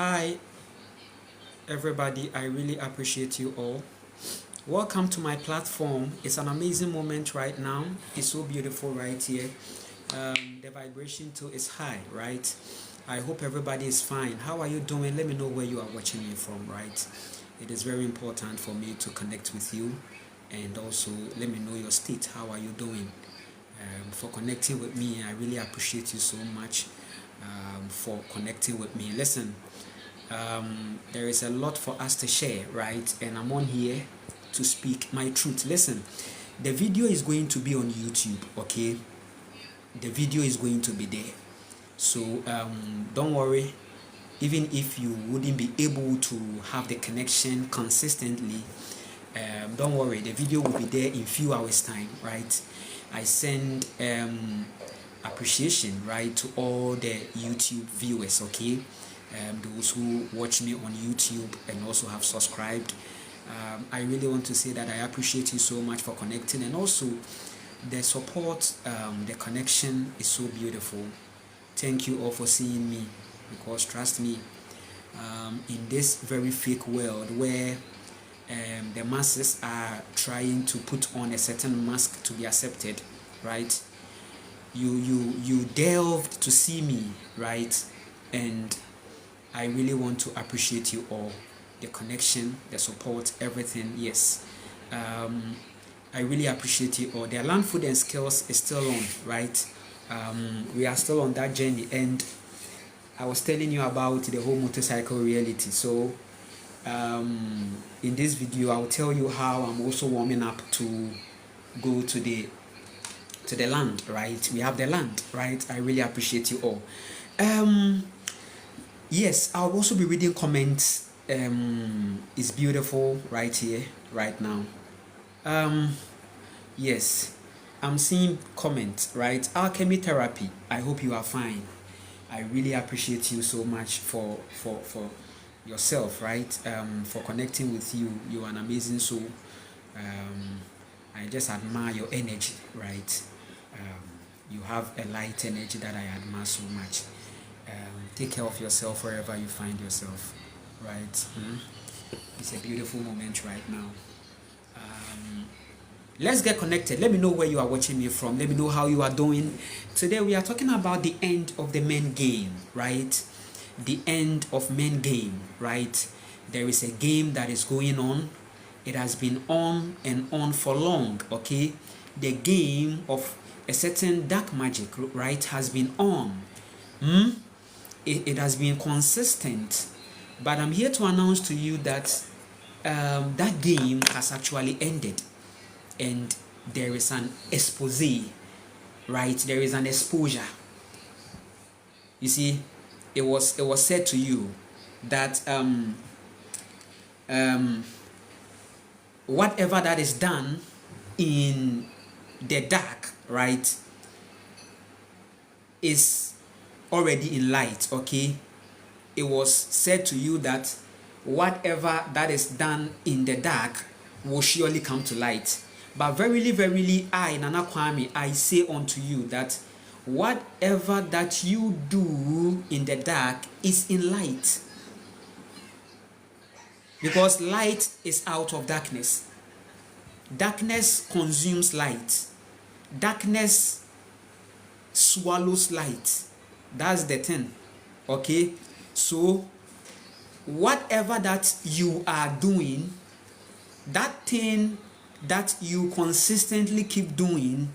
Hi, everybody. I really appreciate you all. Welcome to my platform. It's an amazing moment right now. It's so beautiful right here. The vibration too is high, right? I hope everybody is fine. How are you doing? Let me know where you are watching me from, right? It is very important for me to connect with you, and also let me know your state. How are you doing? For connecting with me, I really appreciate you so much for connecting with me. Listen, there is a lot for us to share, right? And I'm on here to speak my truth. Listen, the video is going to be on YouTube, okay? The video is going to be there. So don't worry, even if you wouldn't be able to have the connection consistently, don't worry, the video will be there in few hours time, right? I send appreciation, right, to all the YouTube viewers, okay? Those who watch me on YouTube and also have subscribed. I really want to say that I appreciate you so much for connecting, and also the support, the connection is so beautiful. Thank you all for seeing me, because trust me, in this very fake world where the masses are trying to put on a certain mask to be accepted, right? You delved to see me, right? And I really want to appreciate you all, the connection, the support, everything. Yes, I really appreciate you all. The Land Food and Skills is still on, right? We are still on that journey, and I was telling you about the whole motorcycle reality. So in this video, I'll tell you how I'm also warming up to go to the land, right? We have the land, right? I really appreciate you all. Yes, I'll also be reading comments. It's beautiful right here, right now. Yes, I'm seeing comments, right? Alchemy therapy. I hope you are fine. I really appreciate you so much for yourself, right? For connecting with you. You're an amazing soul. I just admire your energy, right? You have a light energy that I admire so much. Take care of yourself wherever you find yourself, right? It's a beautiful moment right now. Let's get connected. Let me know where you are watching me from. Let me know how you are doing. Today we are talking about the end of the main game, right? The end of main game, right? There is a game that is going on. It has been on and on for long, okay? The game of a certain dark magic, right, has been on. It has been consistent, but I'm here to announce to you that that game has actually ended, and there is an expose, right? There is an exposure. You see, it was said to you that whatever that is done in the dark, right, is already in light, okay? It was said to you that whatever that is done in the dark will surely come to light. But verily, verily, I, Nana Kwame, I say unto you that whatever that you do in the dark is in light. Because light is out of darkness. Darkness consumes light. Darkness swallows light. That's the thing, okay? So whatever that you are doing, that thing that you consistently keep doing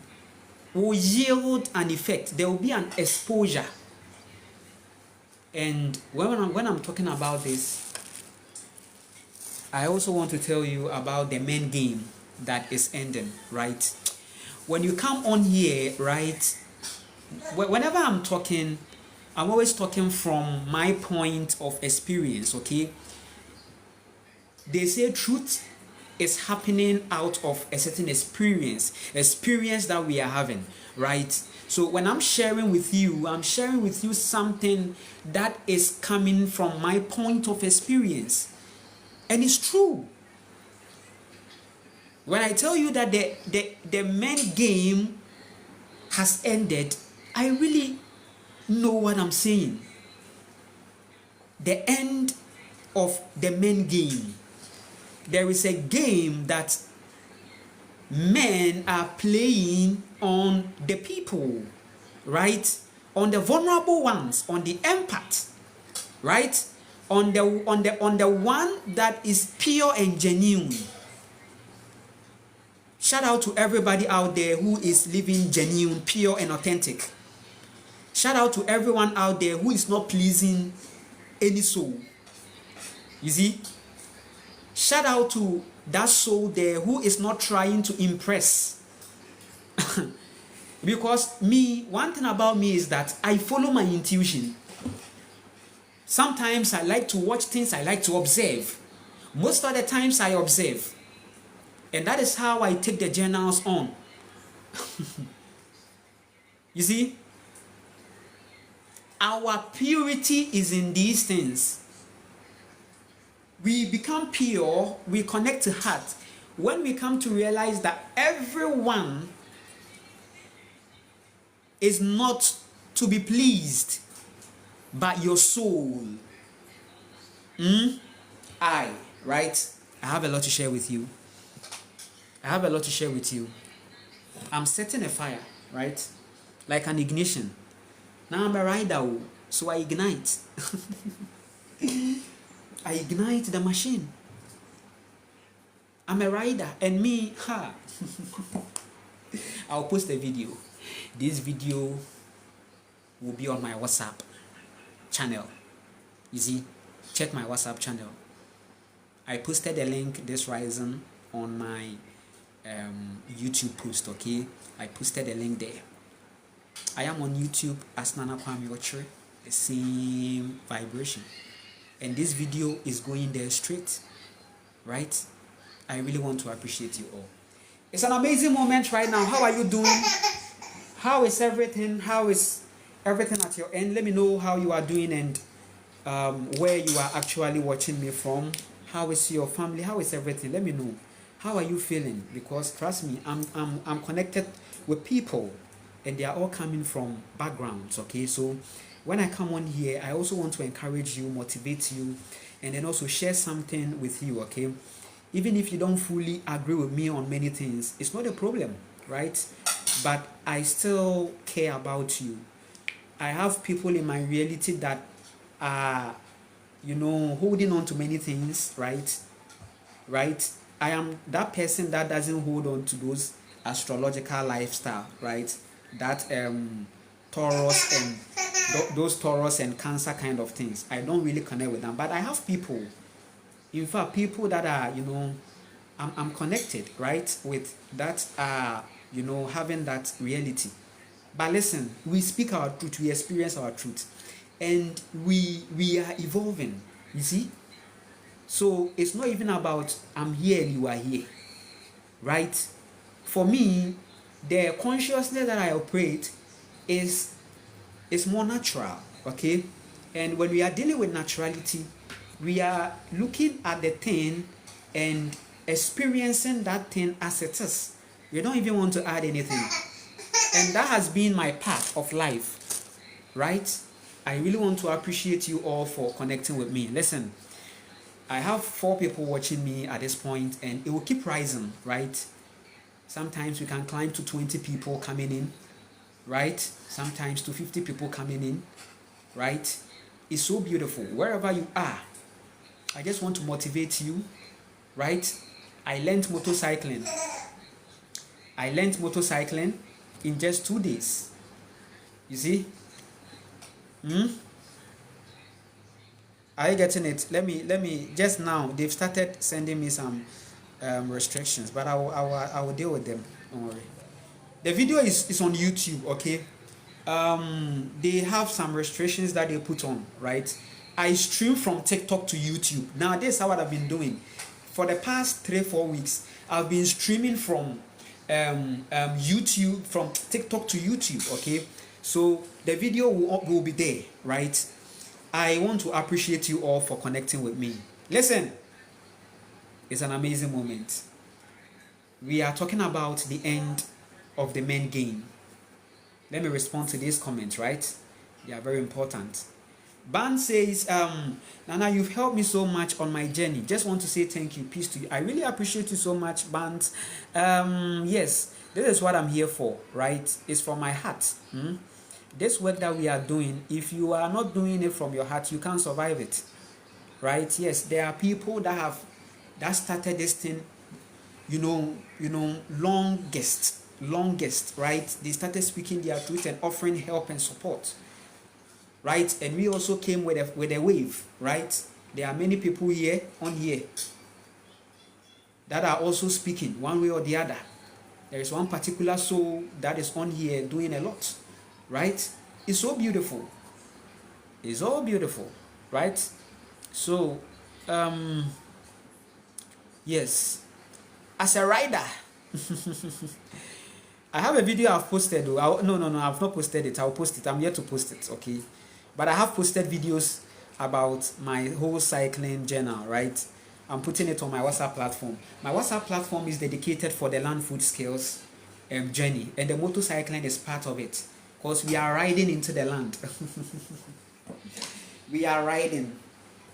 will yield an effect. There will be an exposure. And when I'm talking about this, I also want to tell you about the main game that is ending, right? When you come on here, right, whenever I'm talking, I'm always talking from my point of experience, okay? They say truth is happening out of a certain experience that we are having, right? So when I'm sharing with you something that is coming from my point of experience, and it's true. When I tell you that the main game has ended, I really know what I'm saying. the end of the men game. There is a game that men are playing on the people, right? On the vulnerable ones, on the empath, right? On the one that is pure and genuine. Shout out to everybody out there who is living genuine, pure and authentic. Shout out to everyone out there who is not pleasing any soul. You see? Shout out to that soul there who is not trying to impress. Because one thing about me is that I follow my intuition. Sometimes I like to watch things, I like to observe. Most of the times I observe. And that is how I take the journals on. You see? Our purity is in these things. We become pure, we connect to heart when we come to realize that everyone is not to be pleased by your soul. Right? I have a lot to share with you. I'm setting a fire, right? Like an ignition. Now I'm a rider, so I ignite. I ignite the machine. I'm a rider, and me, I'll post a video. This video will be on my WhatsApp channel. You see, check my WhatsApp channel. I posted a link this rising on my YouTube post, okay? I posted a link there. I am on YouTube as Nana Kwame Ochre, the same vibration. And this video is going there straight, right? I really want to appreciate you all. It's an amazing moment right now. How are you doing? How is everything? How is everything at your end? Let me know how you are doing and where you are actually watching me from. How is your family? How is everything? Let me know. How are you feeling? Because trust me, I'm connected with people, and they are all coming from backgrounds. Okay, so when I come on here, I also want to encourage you, motivate you, and then also share something with you. Okay, even if you don't fully agree with me on many things, it's not a problem, right? But I still care about you. I have people in my reality that are, holding on to many things, right? I am that person that doesn't hold on to those astrological lifestyle, right? That Taurus and those Taurus and Cancer kind of things. I don't really connect with them, but I have people. In fact, people that are, I'm connected, right, with that having that reality. But listen, we speak our truth, we experience our truth, and we are evolving. You see. So it's not even about I'm here and you are here, right? For me, the consciousness that I operate is more natural, okay? And when we are dealing with naturality, we are looking at the thing and experiencing that thing as it is. We don't even want to add anything. And that has been my path of life, right? I really want to appreciate you all for connecting with me. Listen, I have 4 people watching me at this point, and it will keep rising, right? Sometimes we can climb to 20 people coming in, right? Sometimes to 50 people coming in, right? It's so beautiful. Wherever you are, I just want to motivate you, right? I learned motorcycling in just 2 days. You see? Are you getting it? Let me just now, they've started sending me some restrictions, but I will deal with them. Don't worry. The video is on YouTube, okay? They have some restrictions that they put on, right? I stream from TikTok to YouTube. Now this is what I've been doing for the past 3-4 weeks. I've been streaming from YouTube, from TikTok to YouTube, okay? So the video will be there, right? I want to appreciate you all for connecting with me. Listen, it's an amazing moment. We are talking about the end of the men game. Let me respond to these comments, right? They are very important. Ban says, Nana, you've helped me so much on my journey. Just want to say thank you. Peace to you. I really appreciate you so much, Ban. Yes, this is what I'm here for, right? It's from my heart. This work that we are doing, if you are not doing it from your heart, you can't survive it, right? Yes, there are people that started this thing, longest, right? They started speaking their truth and offering help and support, right? And we also came with a wave, right? There are many people here that are also speaking one way or the other. There is one particular soul that is on here doing a lot, right? It's so beautiful. It's all beautiful, right? So, yes, as a rider, I have a video I've posted. No, I've not posted it. I'll post it. I'm yet to post it, okay? But I have posted videos about my whole cycling journal, right? I'm putting it on my WhatsApp platform. My WhatsApp platform is dedicated for the land food skills journey, and the motorcycling is part of it, because we are riding into the land. We are riding.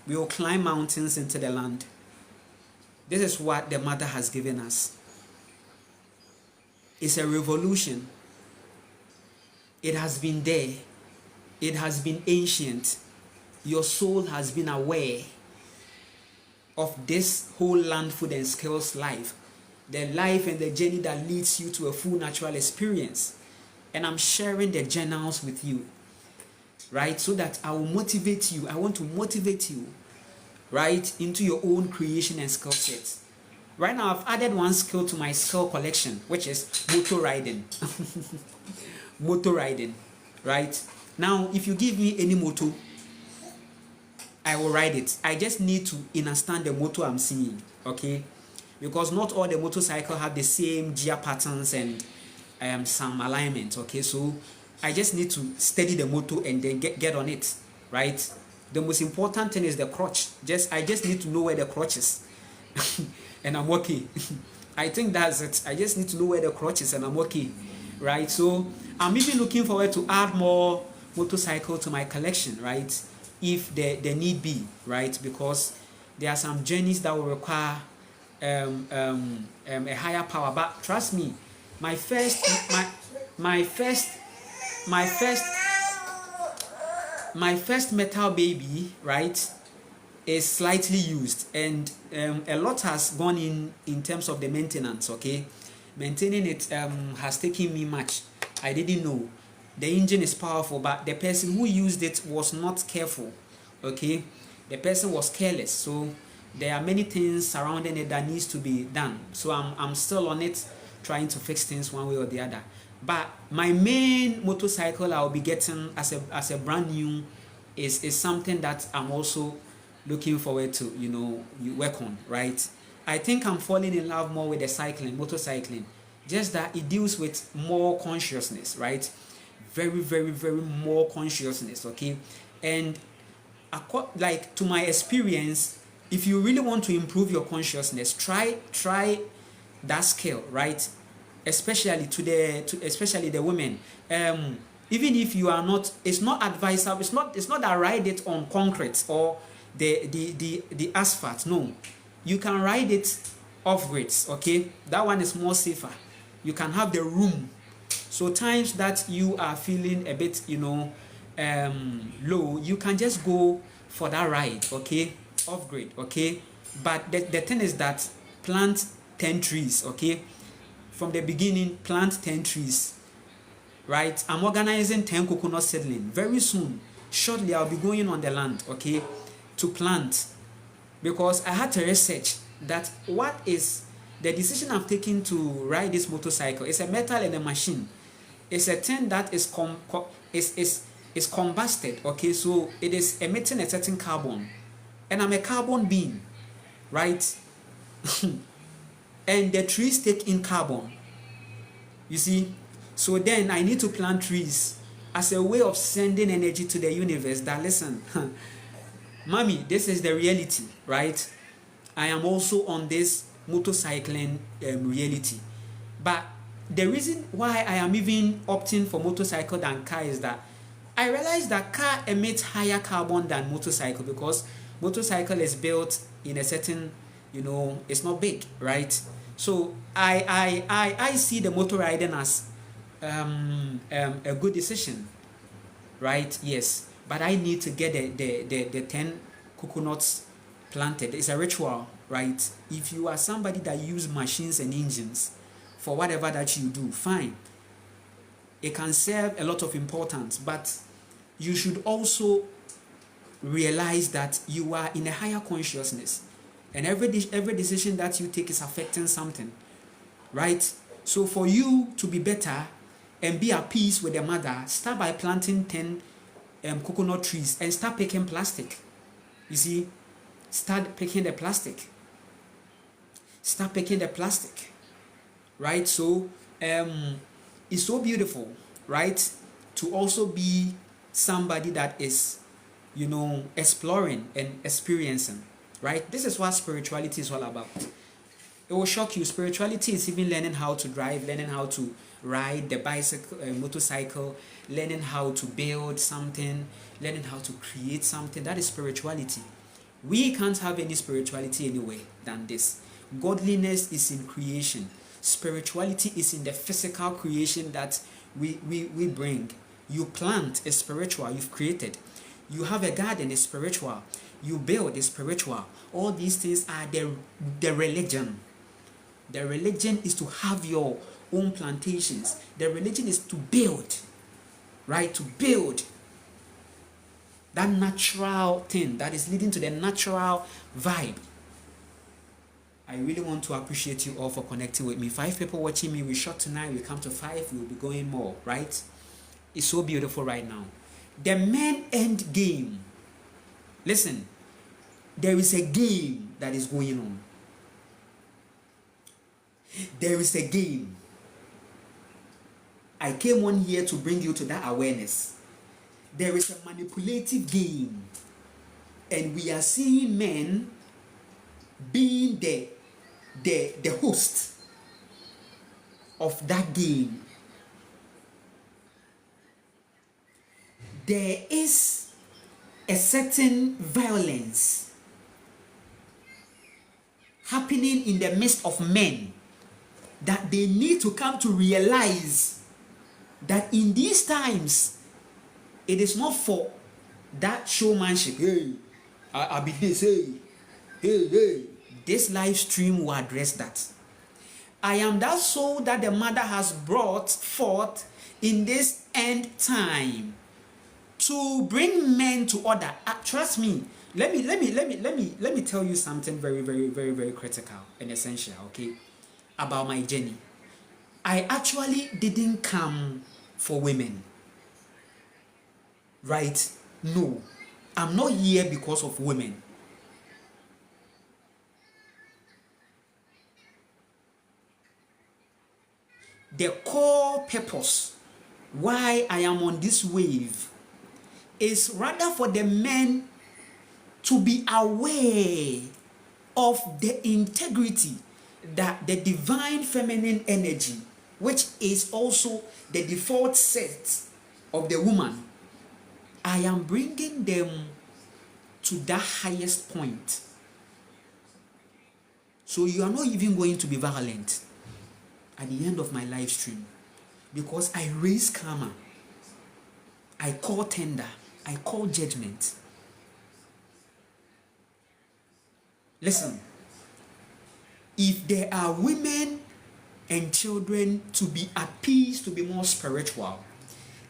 We will climb mountains into the land. This is what the mother has given us. It's a revolution. It has been there. It has been ancient. Your soul has been aware of this whole land food and skills life. The life and the journey that leads you to a full natural experience. And I'm sharing the journals with you, right? So that I will motivate you. I want to motivate you, right, into your own creation and skill set. Right now, I've added one skill to my skill collection, which is motor riding. Motor riding, right? Now, if you give me any motor, I will ride it. I just need to understand the motor I'm seeing, okay? Because not all the motorcycle have the same gear patterns and some alignment, okay? So I just need to study the motor and then get on it, right? The most important thing is the crutch. I just need to know where the crutch is. And I'm okay. I think that's it. I just need to know where the crutch is and I'm okay, right? So I'm even looking forward to add more motorcycle to my collection, right? If there need be, right? Because there are some journeys that will require a higher power. But trust me, my first metal baby, right, is slightly used, and a lot has gone in terms of the maintenance, okay? Maintaining it has taken me much. I didn't know. The engine is powerful, but the person who used it was not careful, okay? The person was careless, so there are many things surrounding it that needs to be done. So I'm still on it, trying to fix things one way or the other. But my main motorcycle I'll be getting as a brand new is something that I'm also looking forward to, you work on, right? I think I'm falling in love more with the motorcycling, just that it deals with more consciousness, right? Very, very, very more consciousness, okay? And like, to my experience, if you really want to improve your consciousness, try that skill, right? Especially especially the women. Even if you are not, it's not advisable. It's not that ride it on concrete or the asphalt. No, you can ride it off grids. Okay, that one is more safer. You can have the room. So times that you are feeling a bit, low, you can just go for that ride. Okay, off grid. Okay, but the thing is that plant 10 trees. Okay, from the beginning, plant 10 trees. Right, I'm organizing 10 coconut seedling very soon. Shortly, I'll be going on the land, okay, to plant, because I had to research that what is the decision I've taken to ride this motorcycle. It's a metal and a machine. It's a thing that is combusted, okay, so it is emitting a certain carbon, and I'm a carbon being, right? And the trees take in carbon, you see. So then I need to plant trees as a way of sending energy to the universe that, listen, mommy, this is the reality, right? I am also on this motorcycling reality. But the reason why I am even opting for motorcycle than car is that I realized that car emits higher carbon than motorcycle because motorcycle is built in a certain, it's not big, right? So I see the motor riding as a good decision, right? Yes, but I need to get the 10 coconuts planted. It's a ritual, right? If you are somebody that use machines and engines for whatever that you do, fine. It can serve a lot of importance, but you should also realize that you are in a higher consciousness, and every decision that you take is affecting something, right? So for you to be better and be at peace with the mother, start by planting 10 coconut trees and start picking plastic. You see, start picking the plastic. Start picking the plastic, right? So it's so beautiful, right? To also be somebody that is, exploring and experiencing, right? This is what spirituality is all about. It will shock you. Spirituality is even learning how to drive, learning how to ride the bicycle, motorcycle, learning how to build something, learning how to create something. That is spirituality. We can't have any spirituality anywhere than this. Godliness is in creation. Spirituality is in the physical creation that we bring. You plant is spiritual, you've created. You have a garden is spiritual. You build is spiritual. All these things are the religion. The religion is to have your own plantations. The religion is to build, right? To build that natural thing that is leading to the natural vibe. I really want to appreciate you all for connecting with me. 5 people watching me. We shot tonight. We come to 5. We'll be going more, right? It's so beautiful right now. The main end game. Listen, there is a game that is going on. There is a game. I came on here to bring you to that awareness. There is a manipulative game. And we are seeing men being the host of that game. There is a certain violence happening in the midst of men that they need to come to realize that in these times it is not for that showmanship. Hey, I'll be this. Hey. This live stream will address that. I am that soul that the mother has brought forth in this end time to bring men to order. Trust me. Let me tell you something very, very, very, very critical and essential, okay, about my journey. I actually didn't come for women. Right? No. I'm not here because of women. The core purpose why I am on this wave is rather for the men to be aware of the integrity that the divine feminine energy, which is also the default set of the woman, I am bringing them to that highest point. So you are not even going to be violent at the end of my live stream, because I raise karma, I call tender, I call judgment. Listen, if there are women and children to be at peace, to be more spiritual,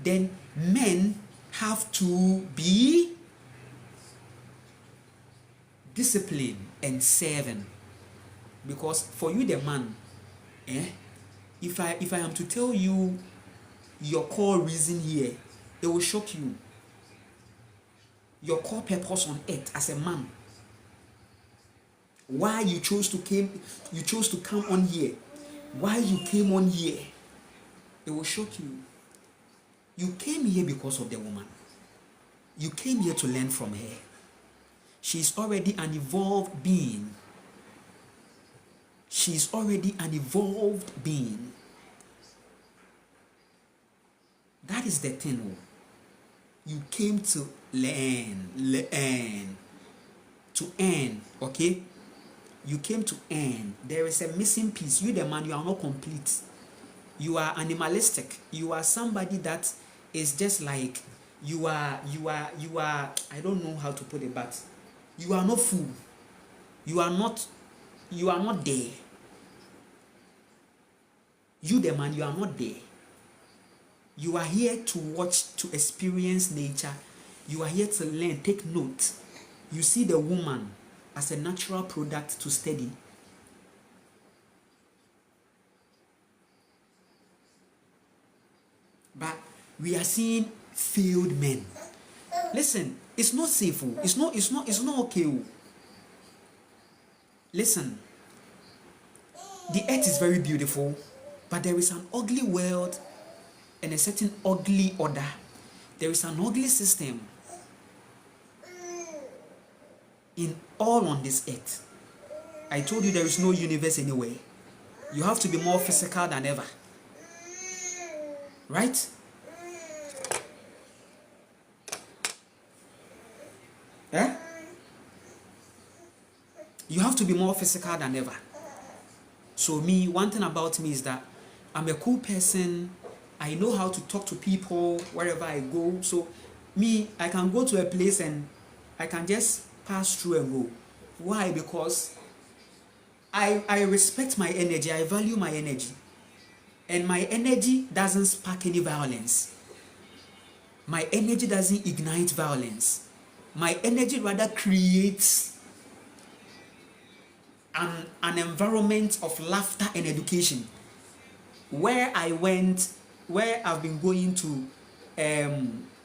then men have to be disciplined and serving. Because for you, the man, if I am to tell you your core reason here, it will shock you. Your core purpose on earth as a man. Why you chose to come on here. Why you came on here. It will shock you. You came here because of the woman. You came here to learn from her. She's already an evolved being. She's already an evolved being. That is the thing. You came to learn, to earn, okay? You came to earn. There is a missing piece. You, the man, you are not complete. You are animalistic. You are somebody that is just like, you are, I don't know how to put it, but you are not full. You are not there. You, the man, you are not there. You are here to watch, to experience nature. You are here to learn, take note. You see the woman as a natural product to study. But we are seeing failed men. Listen, it's not safe. It's not okay. Listen, the earth is very beautiful, but there is an ugly world and a certain ugly order. There is an ugly system in all on this earth. I told you there is no universe anywhere. You have to be more physical than ever. Right? Eh? You have to be more physical than ever. So me, one thing about me is that I'm a cool person. I know how to talk to people wherever I go. So me, I can go to a place and I can just pass through and go. Why? Because I respect my energy. I value my energy. And my energy doesn't spark any violence. My energy doesn't ignite violence. My energy rather creates an environment of laughter and education. Where I've been going to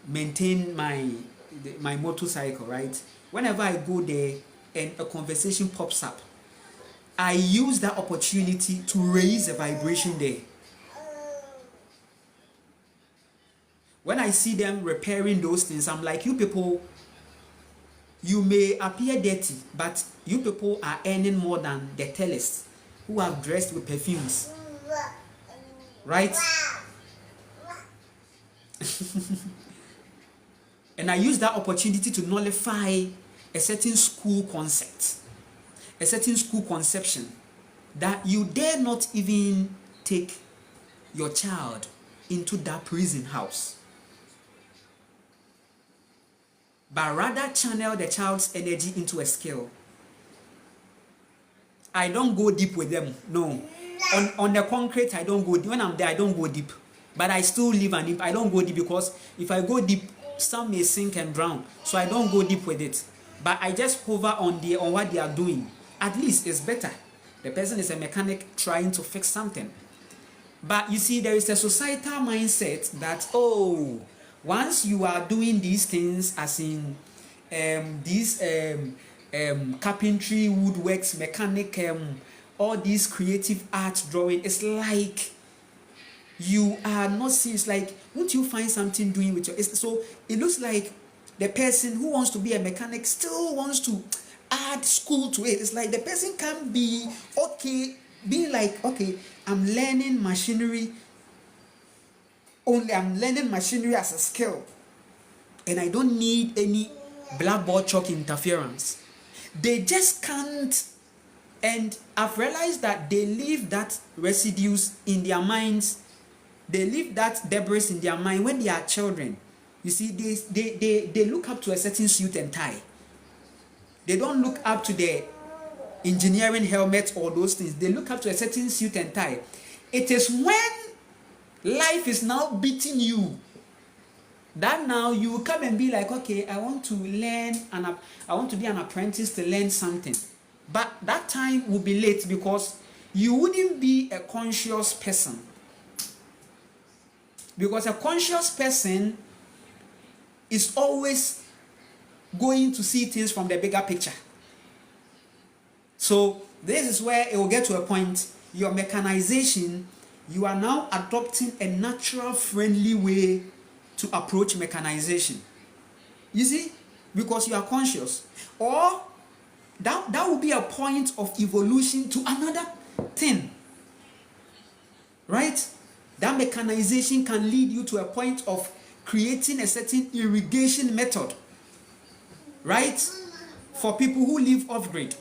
maintain my motorcycle, right? Whenever I go there and a conversation pops up, I use that opportunity to raise a vibration there. When I see them repairing those things, I'm like, you people, you may appear dirty, but you people are earning more than the tellers who are dressed with perfumes. Right? And I use that opportunity to nullify a certain school concept, a certain school conception that you dare not even take your child into that prison house, but rather channel the child's energy into a skill. I don't go deep with them, no. On the concrete, I don't go deep. When I'm there, I don't go deep. But I still leave an imp. I don't go deep because if I go deep, some may sink and drown. So I don't go deep with it. But I just hover on what they are doing. At least it's better. The person is a mechanic trying to fix something. But you see, there is a societal mindset that, oh, once you are doing these things, as in these carpentry, woodworks, mechanic, all these creative art drawing, it's like you are not serious. Like, won't you find something doing with your... So it looks like the person who wants to be a mechanic still wants to add school to it. It's like the person can be okay, being like, okay, I'm learning machinery. Only I'm learning machinery as a skill, and I don't need any blackboard chalk interference. They just can't. And I've realized that they leave that residues in their minds. They leave that debris in their mind when they are children. You see, they look up to a certain suit and tie. They don't look up to the engineering helmet or those things. They look up to a certain suit and tie. It is when life is now beating you that now you come and be like, okay, I want to learn and I want to be an apprentice to learn something. But that time will be late because you wouldn't be a conscious person. Because a conscious person is always going to see things from the bigger picture. So this is where it will get to a point, your mechanization, you are now adopting a natural, friendly way to approach mechanization. You see? Because you are conscious. Or that will be a point of evolution to another thing. Right? That mechanization can lead you to a point of creating a certain irrigation method, right? For people who live off grid,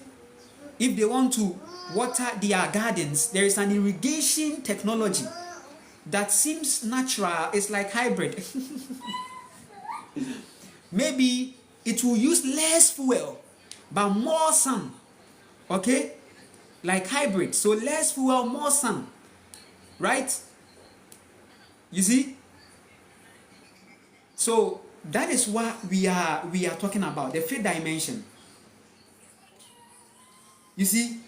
if they want to water their gardens, there is an irrigation technology that seems natural. It's like hybrid. Maybe it will use less fuel but more sun, okay, like hybrid. So less fuel, more sun, right? You see, so that is what we are talking about, the fifth dimension. You see,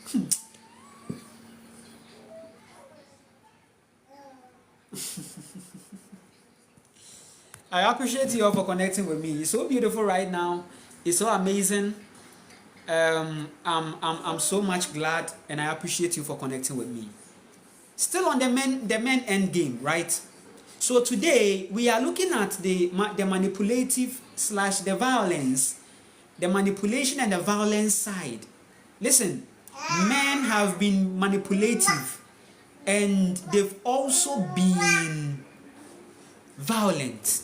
I appreciate you all for connecting with me. It's so beautiful right now. It's so amazing. I'm so much glad, and I appreciate you for connecting with me. Still on the men end game, right? So today we are looking at the manipulative / the violence, the manipulation and the violence side. Listen, men have been manipulative, and they've also been violent.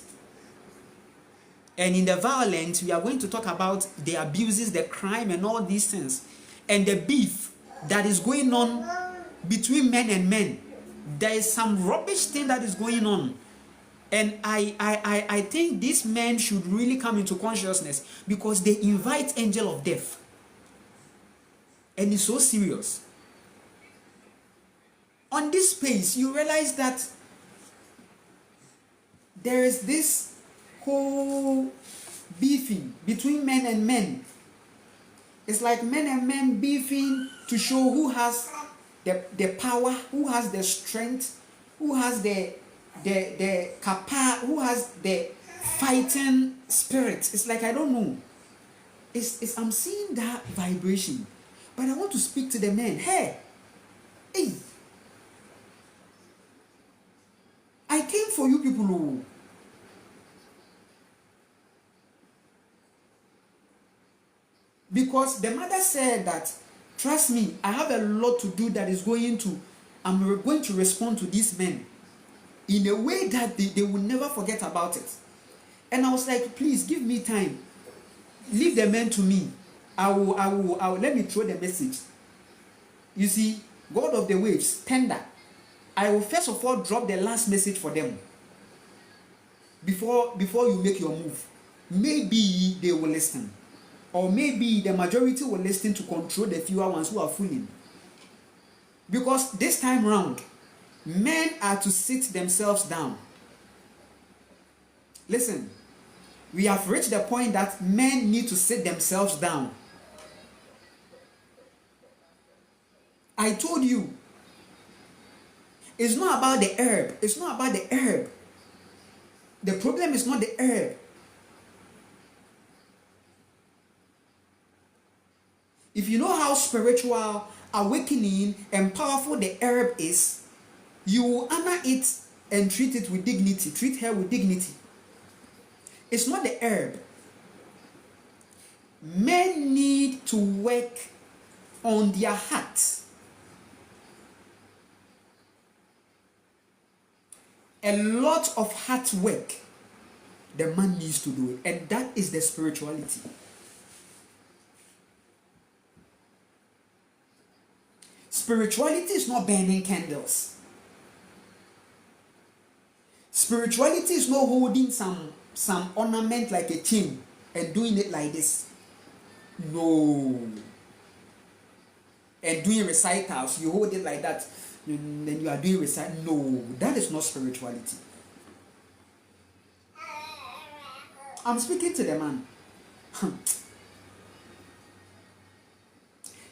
And in the violence, we are going to talk about the abuses, the crime, and all these things, and the beef that is going on between men and men. There is some rubbish thing that is going on, and I think these men should really come into consciousness, because they invite angel of death, and it's so serious. On this space, you realize that there is this whole beefing between men and men. It's like men and men beefing to show who has the power, who has the strength, who has the who has the fighting spirit. It's like, I don't know. I'm seeing that vibration, but I want to speak to the men. Hey, I came for you people who. Because the mother said that, trust me, I have a lot to do that is I'm going to respond to these men in a way that they will never forget about it. And I was like, please give me time. Leave the men to me. I will let me throw the message. You see, God of the waves, tender. I will first of all drop the last message for them. Before you make your move. Maybe they will listen. Or maybe the majority will listen to control the fewer ones who are fooling. Because this time round, men are to sit themselves down. Listen, we have reached the point that men need to sit themselves down. I told you, it's not about the herb. It's not about the herb. The problem is not the herb. If you know how spiritual, awakening, and powerful the herb is, you will honor it and treat it with dignity. Treat her with dignity. It's not the herb. Men need to work on their hearts. A lot of hard work the man needs to do, and that is the spirituality. Spirituality is not burning candles. Spirituality is not holding some ornament like a chain and doing it like this. No. And doing recitals, you hold it like that, and then you are doing recital. No, that is not spirituality. I'm speaking to the man.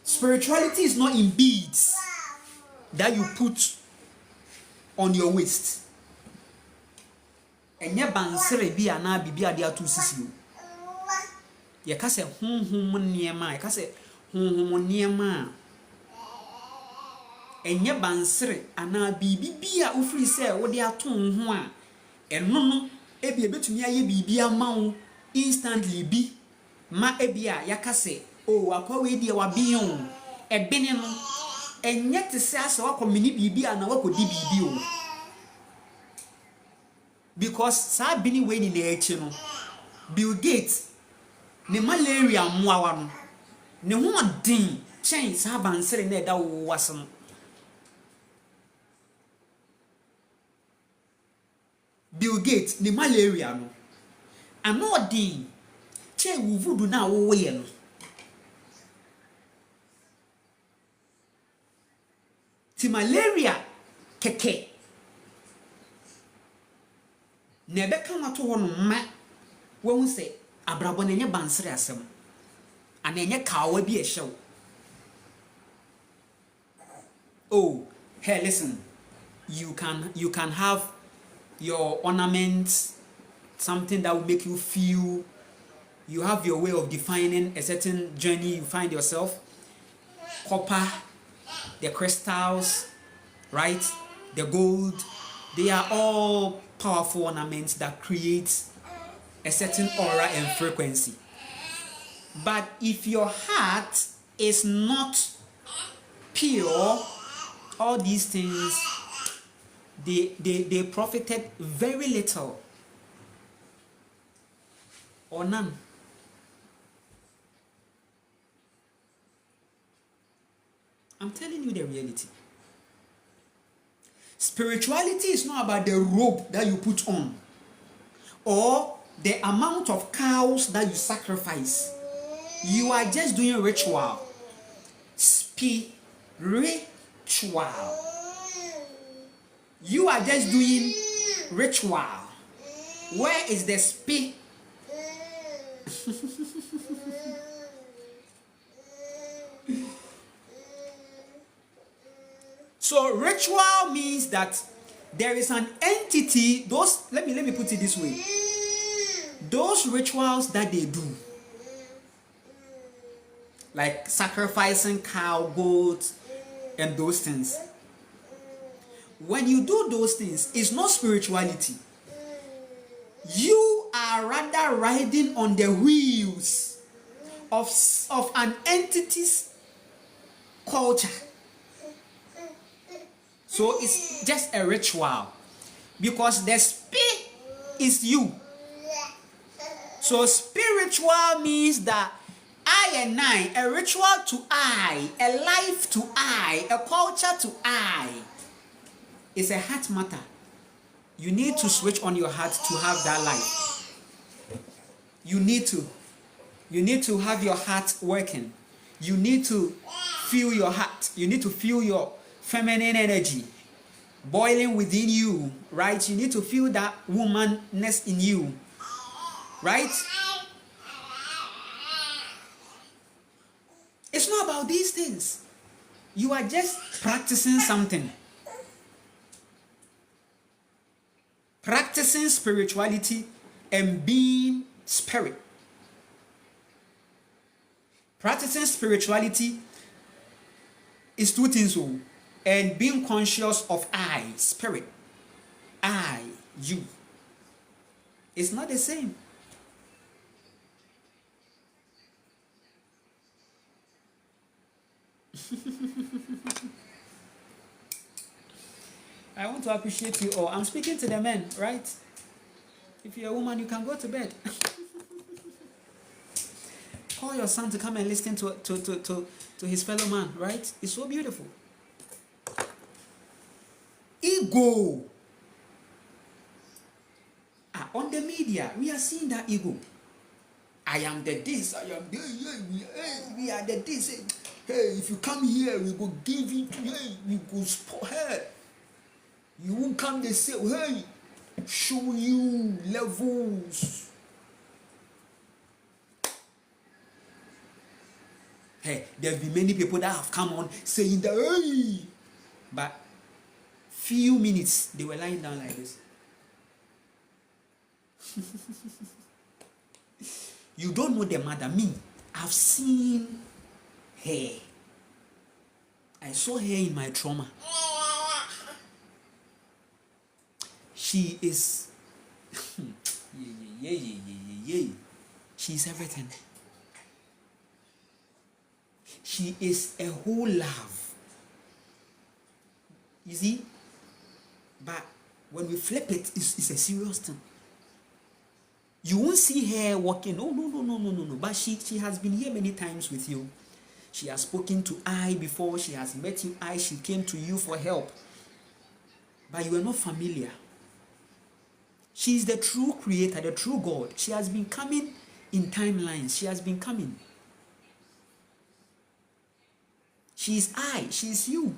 Spirituality is not in beads that you put on your waist. Enye bansere bi ana bibi ade atu sisi o. Ye ka se honhom niema, ye ka se honhom niema. Enye bansere ana bibi bia ofiri se wo de ato ho a eno no ebi ebetumi aye bibi ama wo instantly bi ma ebia ya ka se o akwa we die wa bion ebene no enye te se asa wa komini bibi ana wa kodi bibi o. because saa bini we ni na echi no Bill Gates ne malaria mmoawa no ne ho odin chen saa bansere na eda wo wase no Bill Gates ne malaria no ano odin chen wo vudu na wo ye no ti malaria keke na ebeka mato ho no ma wo se abrabo na nye bansere asem ana nye kawa bi ehyew. Oh, hey, listen, you can have your ornaments, something that will make you feel you have your way of defining a certain journey you find yourself. Copper, the crystals, right, the gold, they are all powerful ornaments that create a certain aura and frequency. But if your heart is not pure, all these things they profited very little or none. I'm telling you the reality. Spirituality is not about the robe that you put on or the amount of cows that you sacrifice. You are just doing ritual. Spiritual. You are just doing ritual. Where is the spirit? So ritual means that there is an entity. Those let me put it this way. Those rituals that they do, like sacrificing cow, goats, and those things. When you do those things, it's not spirituality. You are rather riding on the wheels of an entity's culture. So it's just a ritual because the spirit is you. So spiritual means that I and I, a ritual to I, a life to I, a culture to I. It's a heart matter. You need to switch on your heart to have that life. You need to have your heart working. You need to feel your heart. You need to feel your feminine energy boiling within you, right? You need to feel that womanness in you, right? It's not about these things. You are just practicing something. Practicing spirituality and being spirit. Practicing spirituality is two things, and being conscious of I, spirit, I, you. It's not the same. I want to appreciate you all. I'm speaking to the men, right? If you're a woman, you can go to bed. Call your son to come and listen to his fellow man, right? It's so beautiful. Ego. On the media, we are seeing that ego. I am the this, I am the we are the this. Hey, if you come here, we go give it to hey, we go support her. You won't come, they say, hey, show you levels. Hey, there have been many people that have come on saying that, hey, but few minutes they were lying down like this. You don't know the mother. Me, I've seen her. I saw her in my trauma. She is she's everything. She is a whole love. You see? But When we flip it, it's a serious thing. You won't see her walking. No. But she has been here many times with you. She has spoken to I before. She has met you. She came to you for help. But you are not familiar. She is the true creator, the true God. She has been coming in timelines. She has been coming. She is I. She is you.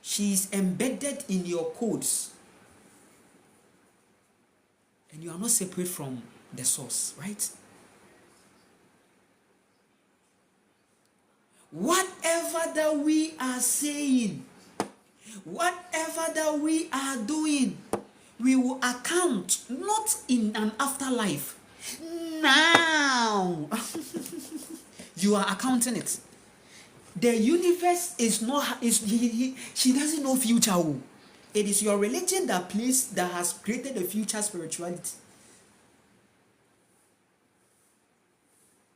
She is embedded in your codes. And you are not separate from the source, right? Whatever that we are saying, whatever that we are doing, we will account not in an afterlife. Now, you are accounting it. The universe is not, she doesn't know future. It is your religion that has created the future spirituality.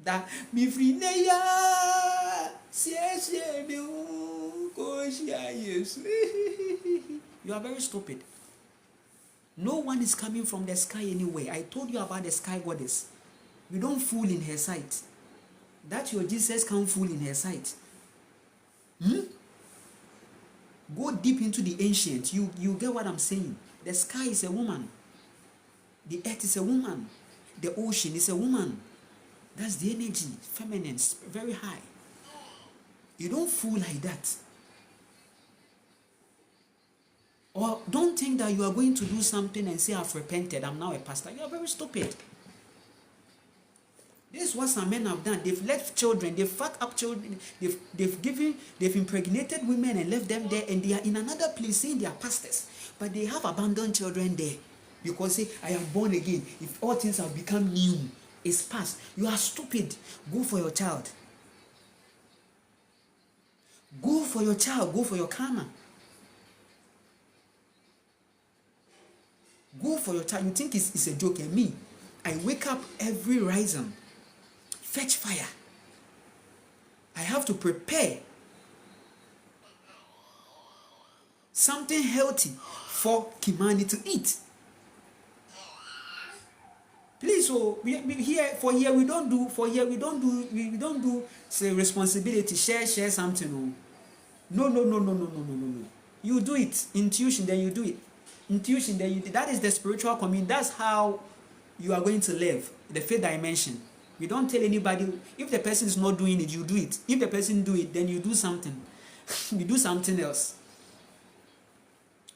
That me free you are very stupid. No one is coming from the sky anyway. I told you about the sky goddess. You don't fool in her sight. That your Jesus can't fool in her sight. Go deep into the ancient. You get what I'm saying. The sky is a woman. The earth is a woman. The ocean is a woman. That's the energy. Feminine, very high. You don't fool like that. Or don't think that you are going to do something and say, I've repented, I'm now a pastor. You are very stupid. This is what some men have done. They've left children, they've fucked up children, they've impregnated women and left them there, and they are in another place saying they are pastors. But they have abandoned children there because say, I am born again. If all things have become new, it's past. You are stupid. Go for your child. Go for your child. Go for your karma. Go for your child. You think it's a joke? And me, I wake up every rising, fetch fire. I have to prepare something healthy for Kimani to eat. Please, so we don't do say responsibility, share something. No. You do it. Intuition, then you do it. Intuition, then you do it. That is the spiritual community. That's how you are going to live. The fifth dimension. We don't tell anybody. If the person is not doing it, you do it. If the person do it, then you do something. You do something else.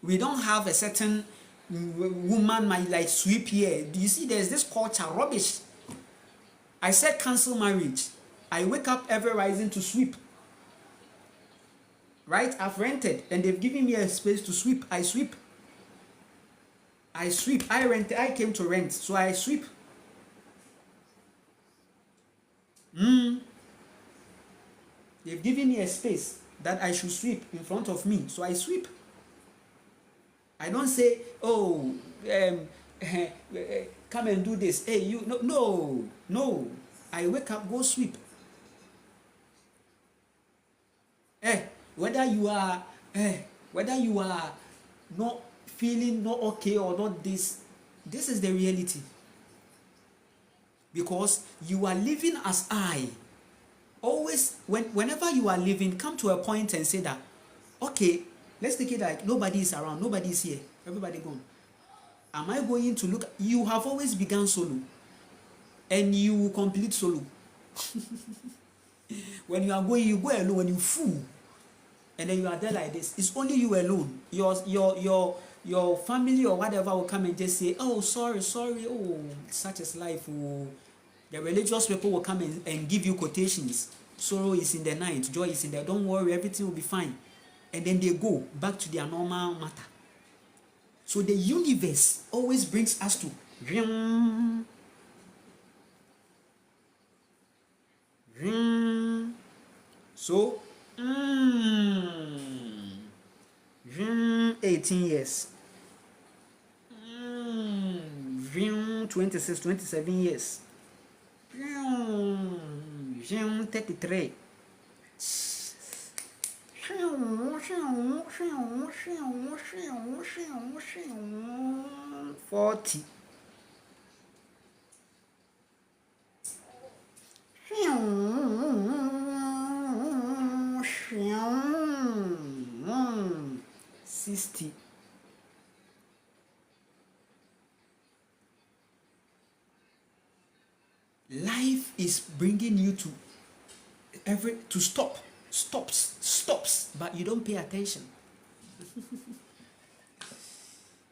We don't have a certain woman might like sweep here. Do you see there's this culture rubbish? I said cancel marriage. I wake up every rising to sweep. Right? I've rented and they've given me a space to sweep. I sweep. I rent. I came to rent, so I sweep. They've given me a space that I should sweep in front of me, so I sweep. I don't say, oh, come and do this. Hey, you, no. I wake up, go sweep. Whether you are not feeling not okay or not, this is the reality. Because you are living as I. Always, whenever you are living, come to a point and say that, okay, let's take it like nobody is around, nobody is here, everybody gone. Am I going to look? You have always begun solo, and you will complete solo. When you are going, you go alone. When you fool, and then you are there like this, it's only you alone. Your family or whatever will come and just say, oh, sorry, oh, such is life. Oh. The religious people will come and give you quotations. Sorrow is in the night, joy is in there. Don't worry, everything will be fine. And then they go back to their normal matter. So the universe always brings us to so 18 years, 26, 27 years, 33, 40. 60. Life is bringing you to stops, but you don't pay attention.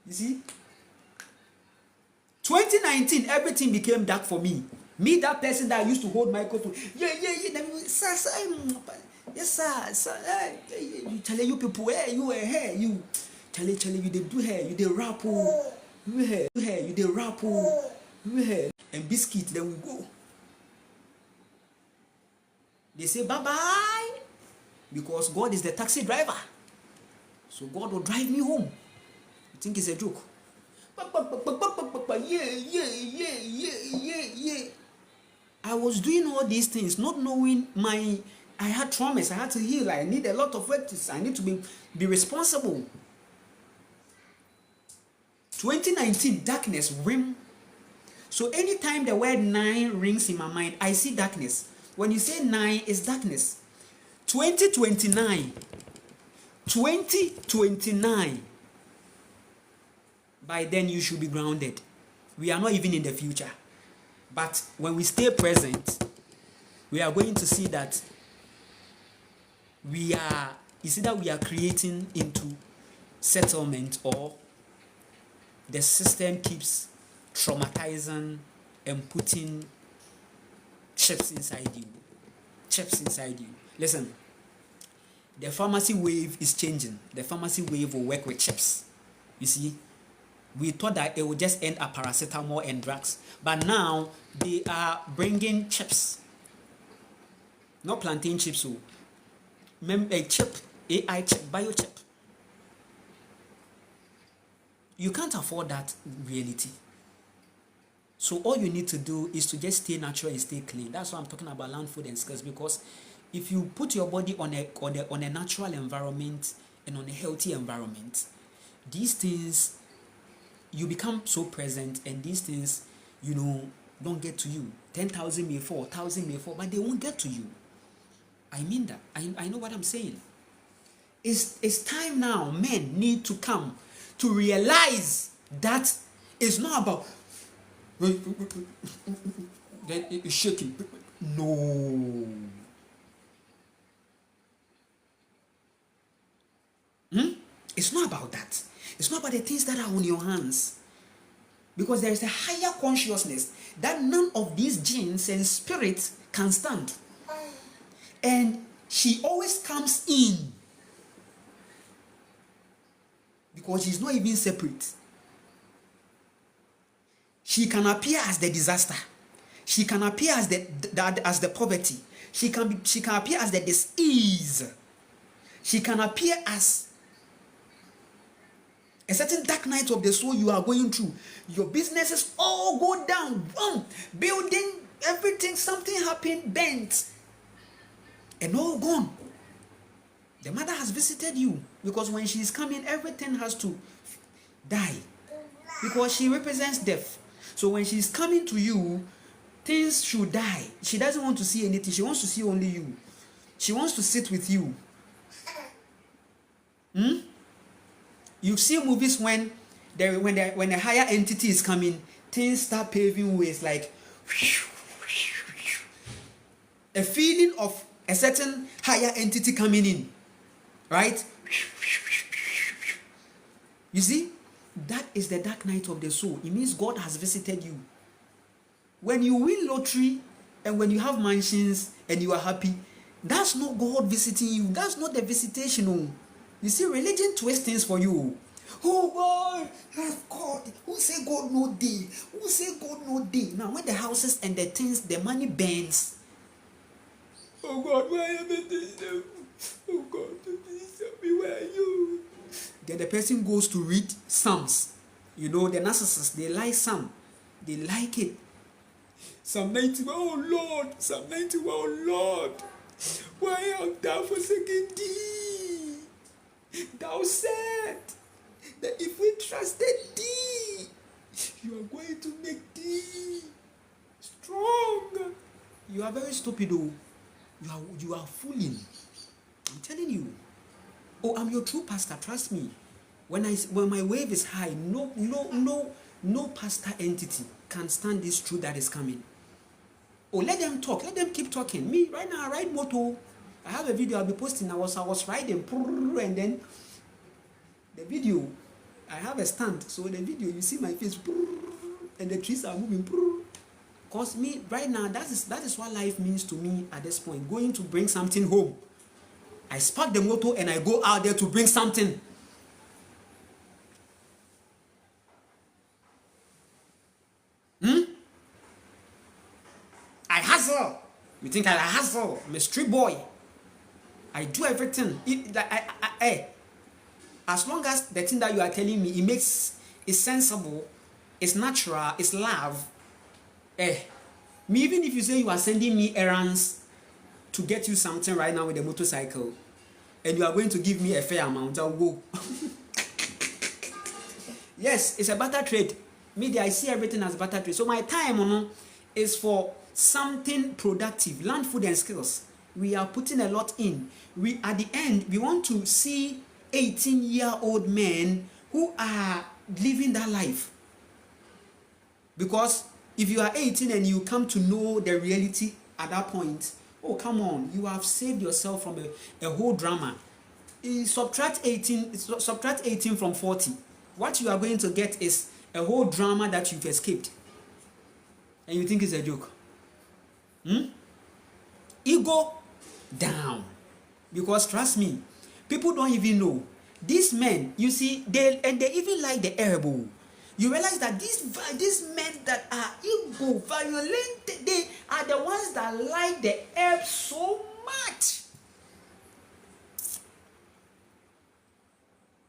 You see, 2019, everything became dark for me. Me, that person that used to hold microphone, sir, yes, sir, you tell you people, hey, you hair, you tell you they do hair, you they rap, you hair, you they rap, you hair, and biscuit, then we go. They say bye bye because God is the taxi driver, so God will drive me home. You think it's a joke? Yeah. I was doing all these things, not knowing I had traumas, I had to heal, I need a lot of work, I need to be responsible. 2019, darkness, rim. So anytime the word 9 rings in my mind, I see darkness. When you say 9, it's darkness. 2029. By then you should be grounded. We are not even in the future. But when we stay present, we are going to see that we are creating into settlement, or the system keeps traumatizing and putting chips inside you. Listen, the pharmacy wave is changing. The pharmacy wave will work with chips. You see, we thought that it would just end at paracetamol and drugs, but now they are bringing chips, not plantain chips. So, a chip, AI chip, biochip. You can't afford that reality. So all you need to do is to just stay natural and stay clean. That's why I'm talking about land, food, and skills, because if you put your body on a natural environment and on a healthy environment, these things, you become so present, and these things, don't get to you. 10,000 may fall, 1,000 may fall, but they won't get to you. I mean that. I know what I'm saying. It's time now. Men need to come to realize that it's not about that it's shaking. No. It's not about that. It's not about the things that are on your hands. Because there is a higher consciousness that none of these genes and spirits can stand. And she always comes in. Because she's not even separate. She can appear as the disaster. She can appear as the poverty. She can appear as the dis-ease. She can appear as a certain dark night of the soul you are going through. Your businesses all go down. Building, everything, something happened, bent, and all gone. The mother has visited you, because when she is coming, everything has to die, because she represents death. So when she is coming to you, things should die. She doesn't want to see anything. She wants to see only you. She wants to sit with you. You see movies when a higher entity is coming, things start paving ways, like a feeling of a certain higher entity coming in, right? You see, that is the dark night of the soul. It means God has visited you. When you win lottery and when you have mansions and you are happy, that's not God visiting you. That's not the visitation. Oh. You see, religion twists things for you. Oh God, God. Who say God no day? Who say God no day? Now when the houses and the things, the money bends. Oh God, why am I this? Oh God, please help me, where are you? Then the person goes to read Psalms. The narcissists, they like Psalm. They like it. Psalm 91, oh Lord. Psalm 91, oh Lord. Why art thou forsaken thee? Thou said that if we trusted thee, you are going to make thee strong. You are very stupid, oh. You are fooling. I'm telling you. Oh, I'm your true pastor. Trust me. When my wave is high, no pastor entity can stand this truth that is coming. Oh, let them talk. Let them keep talking. Me right now, I ride moto. I have a video I'll be posting. I was riding, and then the video, I have a stand. So the video, you see my face, and the trees are moving. Cause me right now, that is what life means to me at this point. Going to bring something home. I spark the motor and I go out there to bring something. I hustle. You think I hustle? I'm a street boy. I do everything. As long as the thing that you are telling me, it's sensible, it's natural, it's love. Me, even if you say you are sending me errands to get you something right now with the motorcycle, and you are going to give me a fair amount, I'll go. Yes, it's a barter trade. Me, I see everything as barter trade. So my time is for something productive, land, food, and skills. We are putting a lot in. At the end, we want to see 18-year-old men who are living that life. Because if you are 18 and you come to know the reality at that point, oh, come on, you have saved yourself from a whole drama. Subtract 18 from 40. What you are going to get is a whole drama that you've escaped. And you think it's a joke. Ego down. Because trust me, people don't even know. These men, you see, they even like the herbal. You realize that these men that are ego violent, they are the ones that like the herb so much.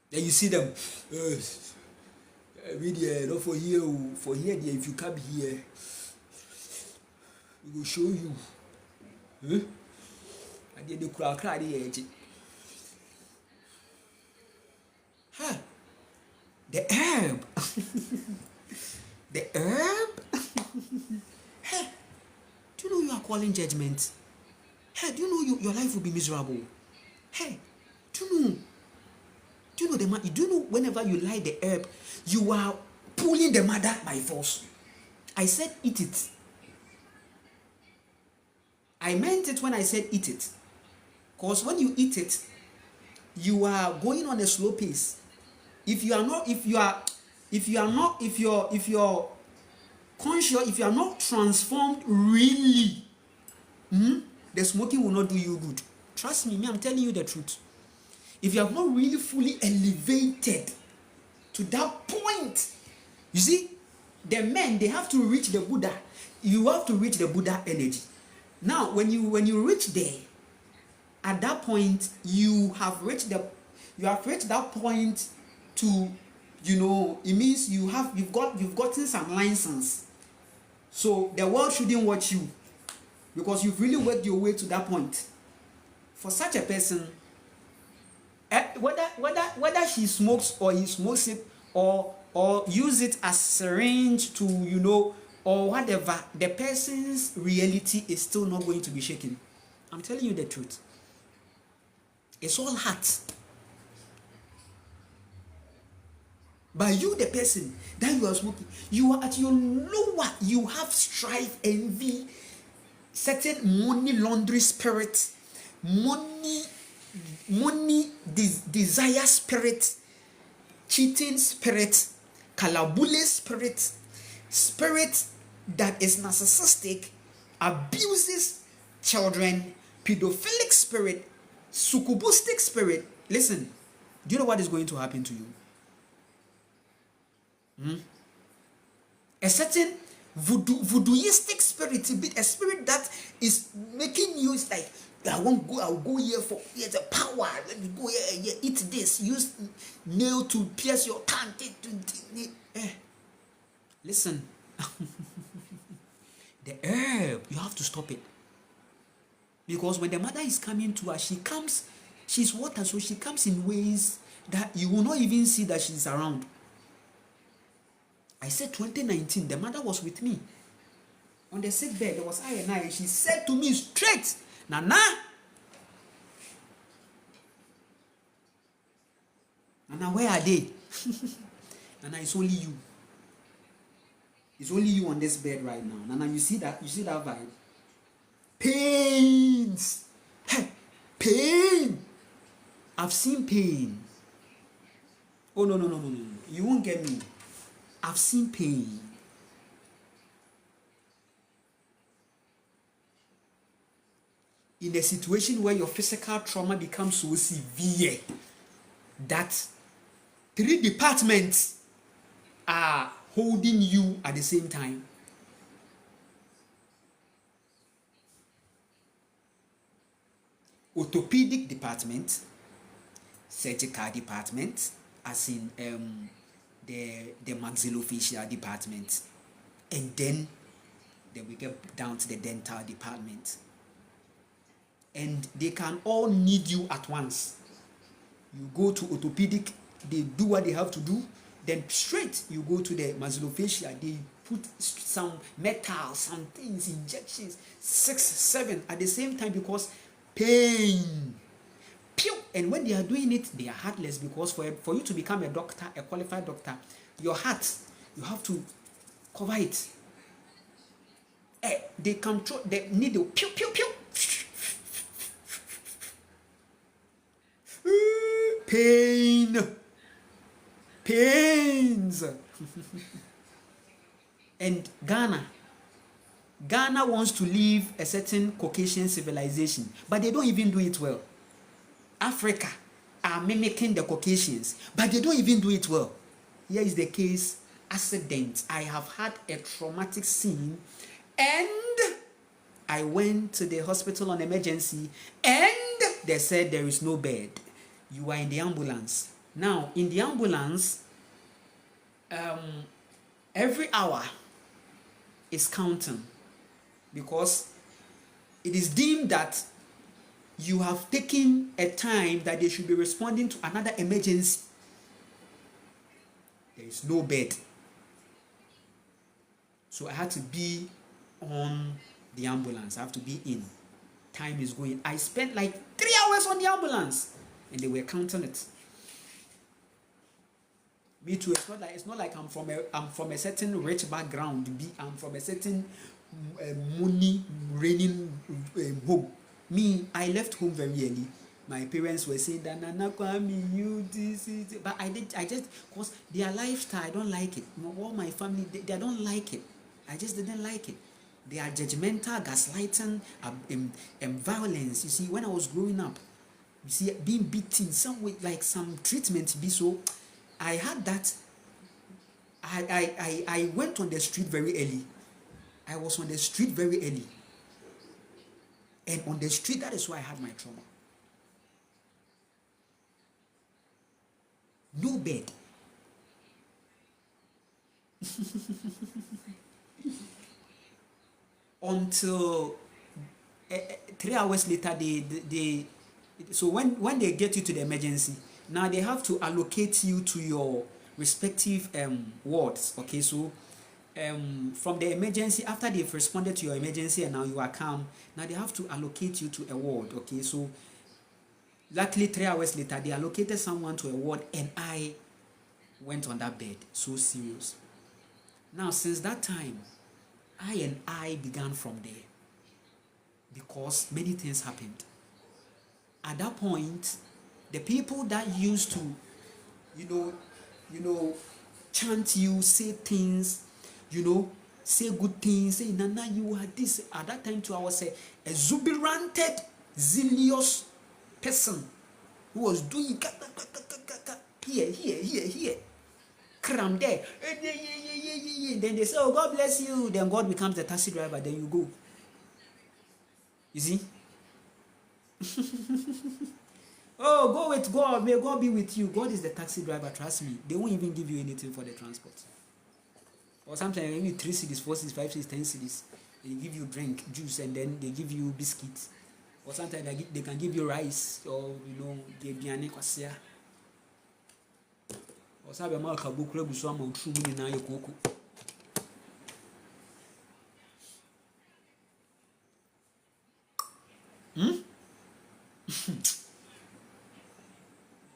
Then you see them, really, not for here, if you come here, we will show you. And then the crowd cry the edge. The herb. The herb? Hey, do you know you are calling judgment? Hey, do you know your life will be miserable? Hey, do you know the man? Do you know whenever you light the herb, you are pulling the mother by force? I said eat it. I meant it when I said eat it. Because when you eat it, you are going on a slow pace. If you're conscious, if you are not transformed really, the smoking will not do you good. Trust me, I'm telling you the truth. If you have not really fully elevated to that point, you see, the men, they have to reach the Buddha. You have to reach the Buddha energy. Now, when you reach there, at that point, you have reached that point to, it means you've gotten some license. So the world shouldn't watch you because you've really worked your way to that point. For such a person, whether she smokes or he smokes it or use it as syringe to or whatever, the person's reality is still not going to be shaken. I'm telling you the truth. It's all heart. By you, the person that you are smoking, you are at your lower. You have strife, envy, certain money laundry spirit, money desire spirit, cheating spirit, kalabule spirit that is narcissistic, abuses children, pedophilic spirit, succubistic spirit. Listen, do you know what is going to happen to you? A certain voodooistic spirit, a spirit that is making you like, I'll go here for the power. Let me go here, eat this, use nail to pierce your tongue. Listen, the herb, you have to stop it. Because when the mother is coming to her, She's water, so she comes in ways that you will not even see that she's around. I said 2019, the mother was with me. On the sick bed, there was I and I. She said to me straight, Nana, Nana, where are they? Nana, it's only you. It's only you on this bed right now. Nana, you see that? You see that vibe? Pains. Hey, pain. I've seen pain. Oh, no. You won't get me. I've seen pain. In a situation where your physical trauma becomes so severe that 3 departments are holding you at the same time. Orthopedic department, surgical department, as in the maxillofacial department, and then we get down to the dental department. And they can all need you at once. You go to orthopedic, they do what they have to do, then straight you go to the maxillofacial, they put some metal, some things, injections, 6, 7 at the same time because pain. Pew! And when they are doing it, they are heartless because for you to become a doctor, a qualified doctor, your heart, you have to cover it. They control the needle. Pew, pew, pew. Pains. And Ghana wants to leave a certain Caucasian civilization, but they don't even do it well. Africa are mimicking the Caucasians, but they don't even do it well. Here is the case: accident. I have had a traumatic scene, and I went to the hospital on emergency, and they said there is no bed. You are in the ambulance. Now, in the ambulance, every hour is counting because it is deemed that you have taken a time that they should be responding to another emergency. There is no bed. So I had to be on the ambulance. I have to be in. Time is going. I spent like 3 hours on the ambulance. And they were counting it. Me too. It's not like I'm from a certain rich background. I'm from a certain money reigning home. Me, I left home very early. My parents were saying that Nana Kwame, you this, but I just because their lifestyle, I don't like it. All my family, they don't like it. I just didn't like it. They are judgmental, gaslighting, violence. You see, when I was growing up, you see, being beaten, some way, like some treatment be so. I had that. I went on the street very early. I was on the street very early. And on the street, that is why I had my trauma. No bed. Until 3 hours later, so when they get you to the emergency, now they have to allocate you to your respective wards. Okay, so from the emergency, after they've responded to your emergency and now you are calm, now they have to allocate you to a ward. Okay, so luckily 3 hours later, they allocated someone to a ward and I went on that bed. So serious. Now, since that time, I began from there because many things happened. At that point, the people that used to, chant you, say things, say good things, say, Nana, you are this. At that time, too, I was a exuberated, zealous person who was doing here, cram there. Then they say, oh, God bless you. Then God becomes the taxi driver. Then you go. You see? Oh, go with God. May God be with you. God is the taxi driver. Trust me. They won't even give you anything for the transport. Or sometimes they give you 3 cedis, 4 cedis, 5 cedis, 10 cedis. They give you drink, juice, and then they give you biscuits. or sometimes they can give you rice or the biane kwasia or sabe ma ka bukura buso ama utru mu na yekoko.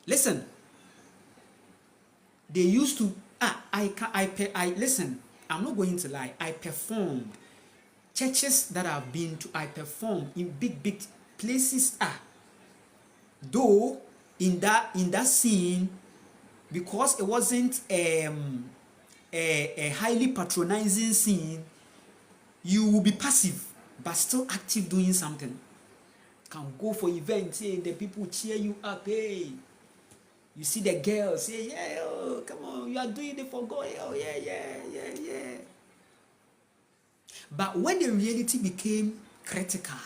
Listen, they used to I listen, I'm not going to lie, I performed churches that I've been to, I performed in big places. Though in that scene, because it wasn't a highly patronizing scene, you will be passive but still active doing something. Can go for events, and the people cheer you up. Hey, you see the girls say, yeah, oh, come on, you are doing it for God. Oh, yeah. But when the reality became critical,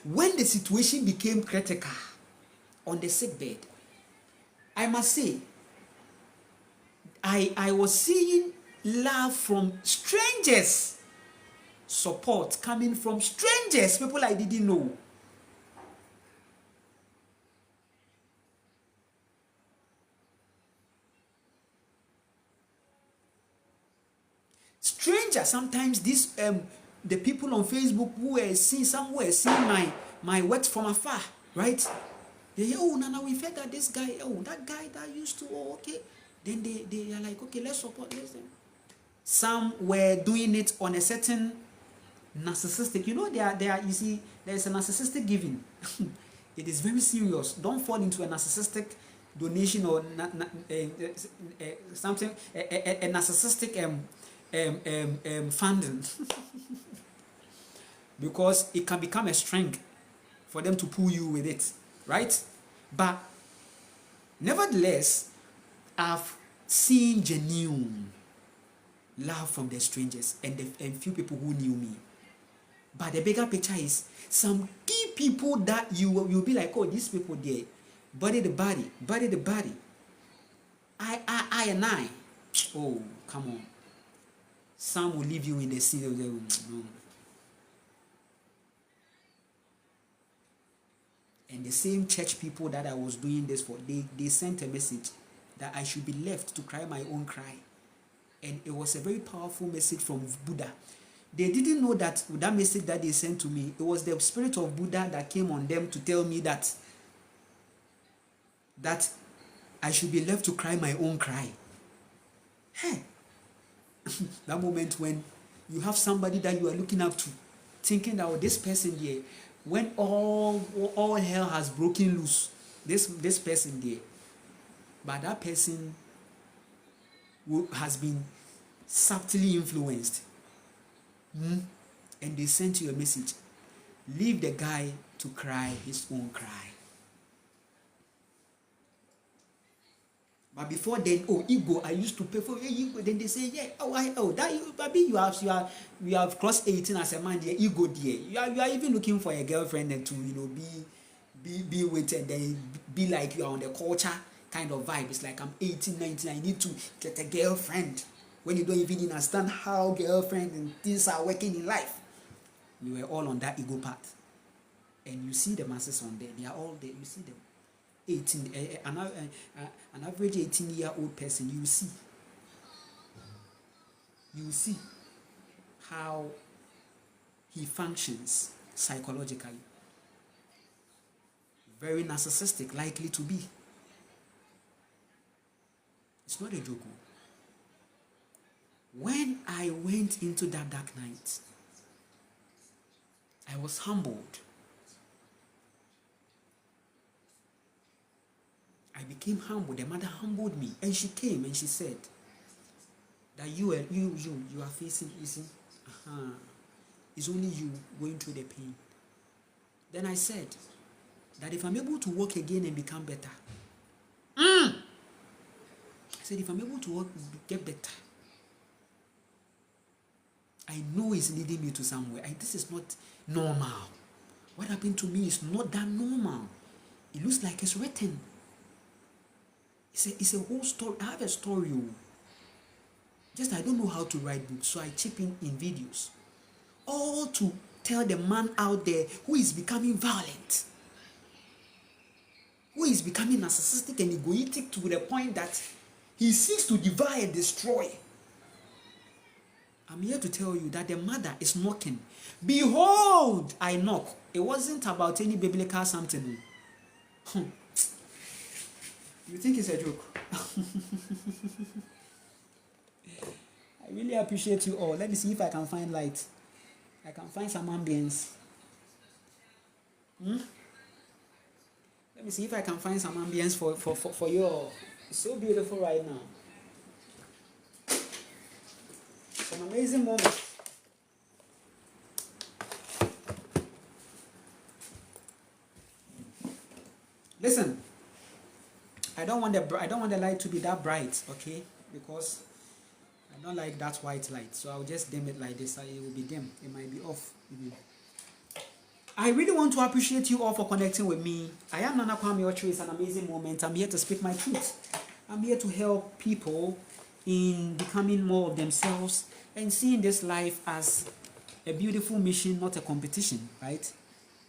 when the situation became critical on the sickbed, I must say, I was seeing love from strangers, support coming from strangers, people I didn't know. Strangers, sometimes this the people on Facebook who were seeing my works from afar, right? They say, oh, Nana, we've heard that this guy, that guy that used to, okay. Then they are like, okay, let's support this. Some were doing it on a certain narcissistic, you see, there's a narcissistic giving. It is very serious. Don't fall into a narcissistic donation or something, a narcissistic funding. Because it can become a strength for them to pull you with it, right? But nevertheless, I've seen genuine love from the strangers and few people who knew me. But the bigger picture is some key people that you'll be like, oh, these people there, body the body. I and I. Oh, come on. Some will leave you in the sea of the room. No. And the same church people that I was doing this for, they sent a message that I should be left to cry my own cry. And it was a very powerful message from Buddha. They didn't know that with that message that they sent to me, it was the spirit of Buddha that came on them to tell me that I should be left to cry my own cry. Hey, that moment when you have somebody that you are looking up to, thinking that this person there, when all hell has broken loose, this person there, but that person has been subtly influenced, and they sent you a message, leave the guy to cry his own cry. But before then, ego, I used to pay for ego. Then they say, yeah, you have crossed 18 as a man, there, ego there. You are even looking for a girlfriend and to be with, and then be like you are on the culture kind of vibe. It's like I'm 18, 19, I need to get a girlfriend. When you don't even understand how girlfriend and things are working in life. We were all on that ego path. And you see the masses on there, they are all there, you see them. 18, an average 18-year-old person, you see how he functions psychologically. Very narcissistic, likely to be. It's not a joke. When I went into that dark night, I was humbled. I became humble. The mother humbled me, and she came and she said that you are facing, you see, it's only you going through the pain. Then I said that if I'm able to walk again and become better, I said if I'm able to walk, get better, I know it's leading me to somewhere. This is not normal. What happened to me is not that normal. It looks like it's written. It's a whole story. I have a story. Just I don't know how to write books, so I chip in videos. All to tell the man out there who is becoming violent, who is becoming narcissistic and egoistic to the point that he seeks to devour and destroy. I'm here to tell you that the mother is knocking. Behold, I knock. It wasn't about any biblical something. You think it's a joke? I really appreciate you all. Let me see if I can find light. I can find some ambience. Let me see if I can find some ambience for you all. It's so beautiful right now. Some amazing moments. Listen, I don't want the light to be that bright, okay? Because I don't like that white light, so I'll just dim it like this. It will be dim. It might be off. I really want to appreciate you all for connecting with me. I am Nana Kwame Ocho. It's an amazing moment. I'm here to speak my truth. I'm here to help people in becoming more of themselves and seeing this life as a beautiful mission, not a competition, right?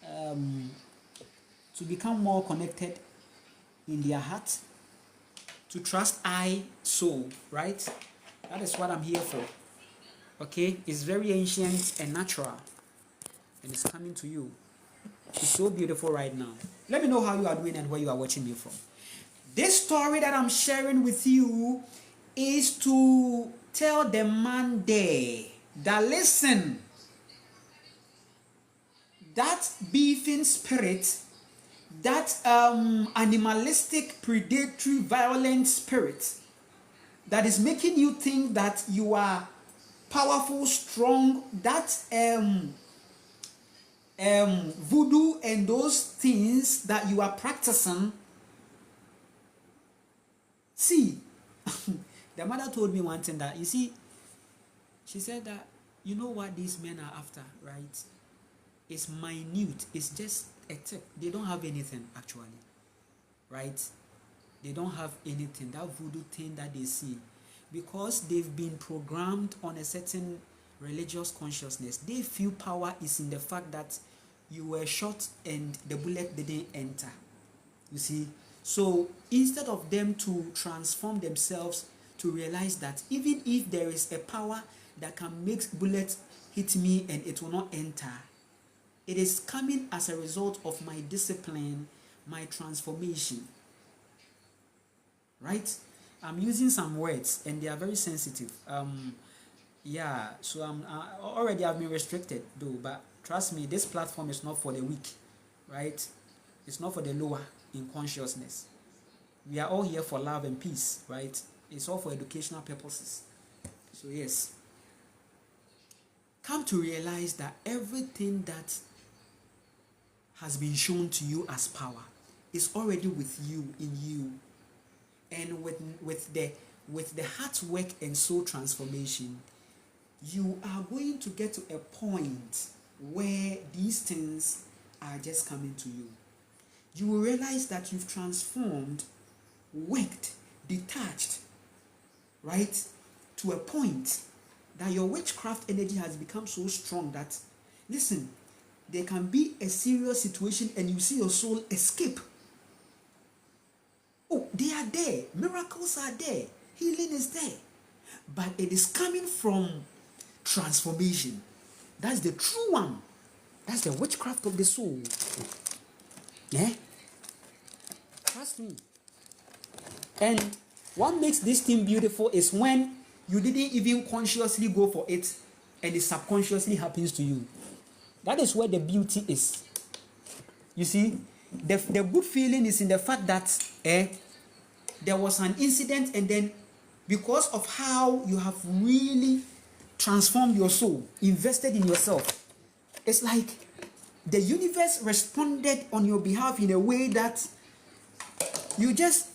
To become more connected in their heart, to trust I, soul, right? That is what I'm here for. Okay? It's very ancient and natural, and it's coming to you. It's so beautiful right now. Let me know how you are doing and where you are watching me from. This story that I'm sharing with you is to tell the man there that, listen, that beefing spirit, that animalistic, predatory, violent spirit that is making you think that you are powerful, strong, that voodoo and those things that you are practicing. See, the mother told me one thing that, you see, she said that, you know what these men are after, right? It's minute. It's just a tip. They don't have anything, actually, right? They don't have anything. That voodoo thing that they see, because they've been programmed on a certain religious consciousness. They feel power is in the fact that you were shot and the bullet didn't enter. You see? So instead of them to transform themselves to realize that even if there is a power that can make bullets hit me and it will not enter, it is coming as a result of my discipline, my transformation. Right? I'm using some words and they are very sensitive. Yeah, so already I've been restricted though, but trust me, this platform is not for the weak, right? It's not for the lower in consciousness. We are all here for love and peace, right? It's all for educational purposes. So yes, come to realize that everything that has been shown to you as power is already with you, in you. And with the hard work and soul transformation, you are going to get to a point where these things are just coming to you. You will realize that you've transformed, worked, detached, right, to a point that your witchcraft energy has become so strong that, listen, there can be a serious situation and you see your soul escape. Oh, they are there. Miracles are there. Healing is there. But it is coming from transformation. That's the true one. That's the witchcraft of the soul. Yeah? Trust me. And what makes this thing beautiful is when you didn't even consciously go for it and it subconsciously happens to you. That is where the beauty is. You see, the good feeling is in the fact that there was an incident, and then because of how you have really transformed your soul, invested in yourself, it's like the universe responded on your behalf in a way that you just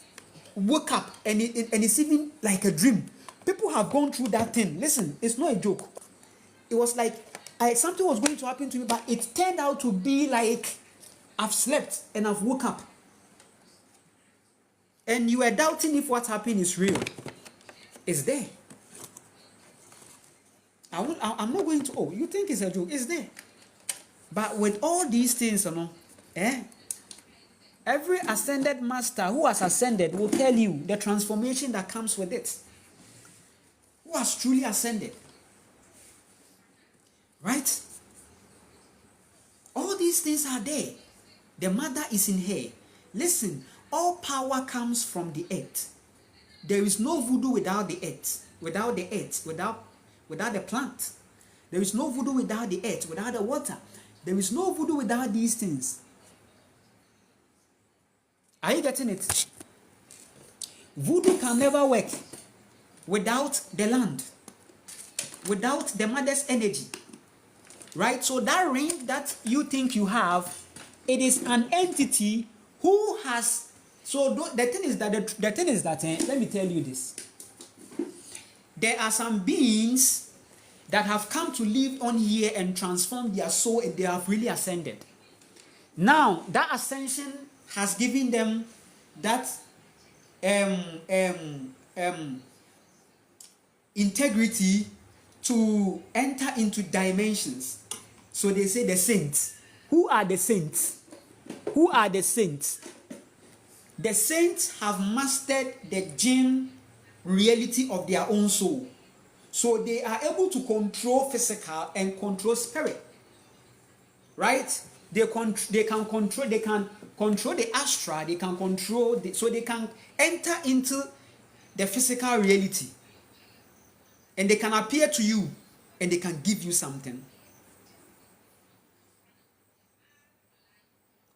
woke up and it's even like a dream. People have gone through that thing. Listen, it's not a joke. It was like something was going to happen to me, but it turned out to be like I've slept and I've woke up. And you are doubting if what happened is real. It's there. I'm not going to, you think it's a joke. It's there. But with all these things, every ascended master who has ascended will tell you the transformation that comes with it. Who has truly ascended. Right? All these things are there. The mother is in her. Listen, all power comes from the earth. There is no voodoo without the earth. Without the earth. Without the plant. There is no voodoo without the earth. Without the water. There is no voodoo without these things. Are you getting it? Voodoo can never work without the land. Without the mother's energy. Right? So that ring that you think you have, it is an entity who has. So the thing is that let me tell you this. There are some beings that have come to live on here and transform their soul, and they have really ascended. Now that ascension has given them that integrity to enter into dimensions. So they say the saints. Who are the saints? Who are the saints? The saints have mastered the jinn reality of their own soul. So they are able to control physical and control spirit. Right? They can control the astral, they can control so they can enter into the physical reality. And they can appear to you and they can give you something.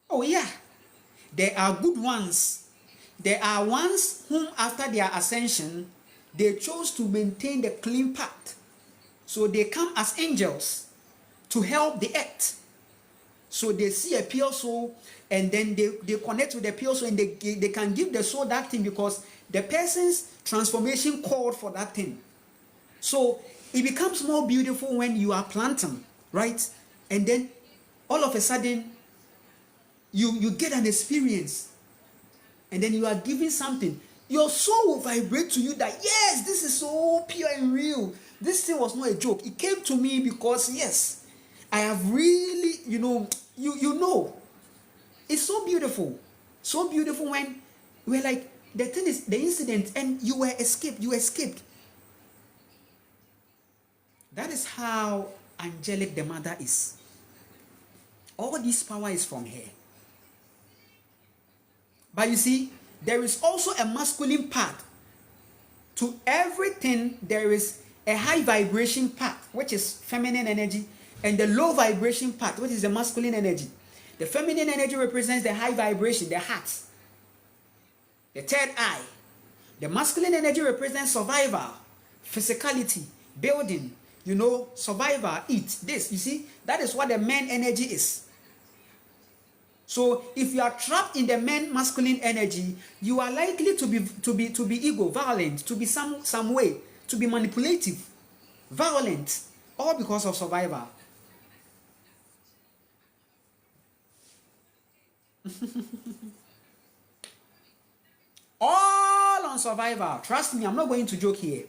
Oh yeah, there are good ones. There are ones whom after their ascension, they chose to maintain the clean path. So they come as angels to help the earth. So they see a pure soul and then they connect with the pure soul and they can give the soul that thing because the person's transformation called for that thing. So it becomes more beautiful when you are planting, right? And then all of a sudden, you get an experience. And then you are giving something. Your soul will vibrate to you that, yes, this is so pure and real. This thing was not a joke. It came to me because, yes, I have really, you know, it's so beautiful. So beautiful when we're like, the thing is, the incident, and you escaped. That is how angelic the mother is. All this power is from her. But you see, there is also a masculine part. To everything, there is a high vibration part, which is feminine energy, and the low vibration part, which is the masculine energy. The feminine energy represents the high vibration, the heart, the third eye. The masculine energy represents survival, physicality, building, survival, eat, this, you see, that is what the man energy is. So if you are trapped in the man masculine energy, you are likely to be ego, violent, to be some way, to be manipulative, violent, all because of survival. All on survival. Trust me, I'm not going to joke here.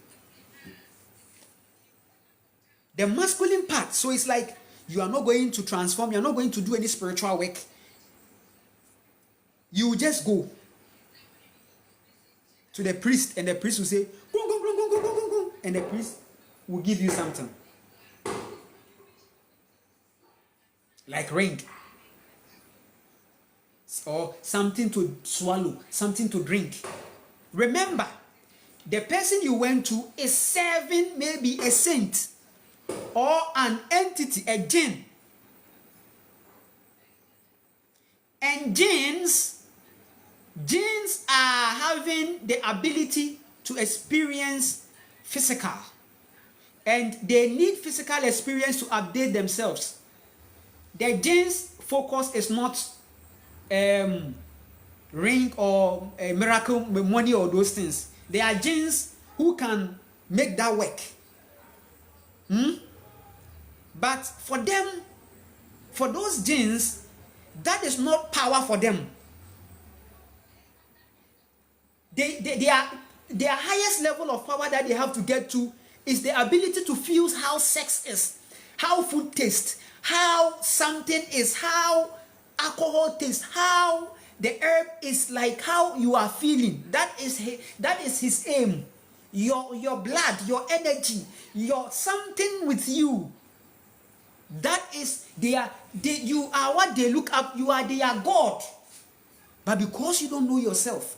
The masculine part, so it's like you are not going to transform, you're not going to do any spiritual work. You just go to the priest, and the priest will say, go, go, go, go, go, go, go, go, and the priest will give you something. Like ring. Or something to swallow, something to drink. Remember, the person you went to is serving maybe a saint or an entity, a jinn. And jinns are having the ability to experience physical. And they need physical experience to update themselves. The jinns' focus is not ring or miracle money or those things. They are jinns who can make that work. But for them, for those jinns, that is not power for them. Their highest level of power that they have to get to is the ability to feel how sex is, how food tastes, how something is, how alcohol tastes, how the herb is, like how you are feeling. That is his aim. Your blood, your energy, your something with you. That is you are what they look up. You are their God. But because you don't know yourself,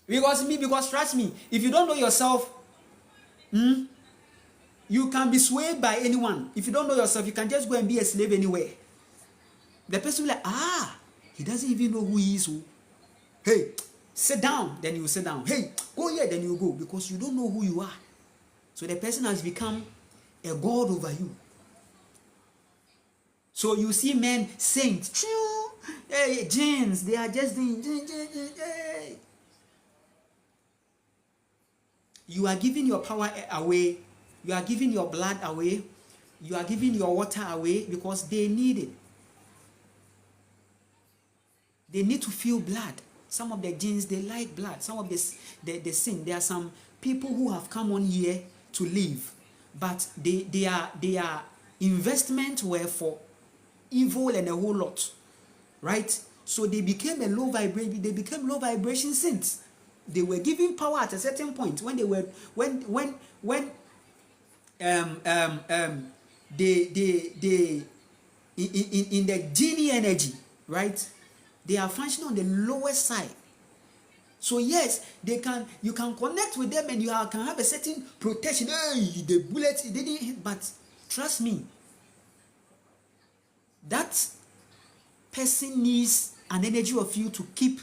because trust me, if you don't know yourself, you can be swayed by anyone. If you don't know yourself, you can just go and be a slave anywhere. The person will like, he doesn't even know who he is. Hey, sit down, then you sit down. Hey, go here, then you go, because you don't know who you are. So the person has become a god over you. So you see men, saints, hey, jinns, they are just doing, hey. You are giving your power away. You are giving your blood away. You are giving your water away because they need it. They need to feel blood. Some of the jinns, they like blood. Some of the sin. There are some people who have come on here to live, but their investment were for evil and a whole lot, right? So they became a low vibration. They became low vibration saints. They were giving power at a certain point when they were they in the genie energy, right? They are functioning on the lower side. So yes, you can connect with them and you can have a certain protection. Hey, the bullets, it didn't hit, but trust me, that person needs an energy of you to keep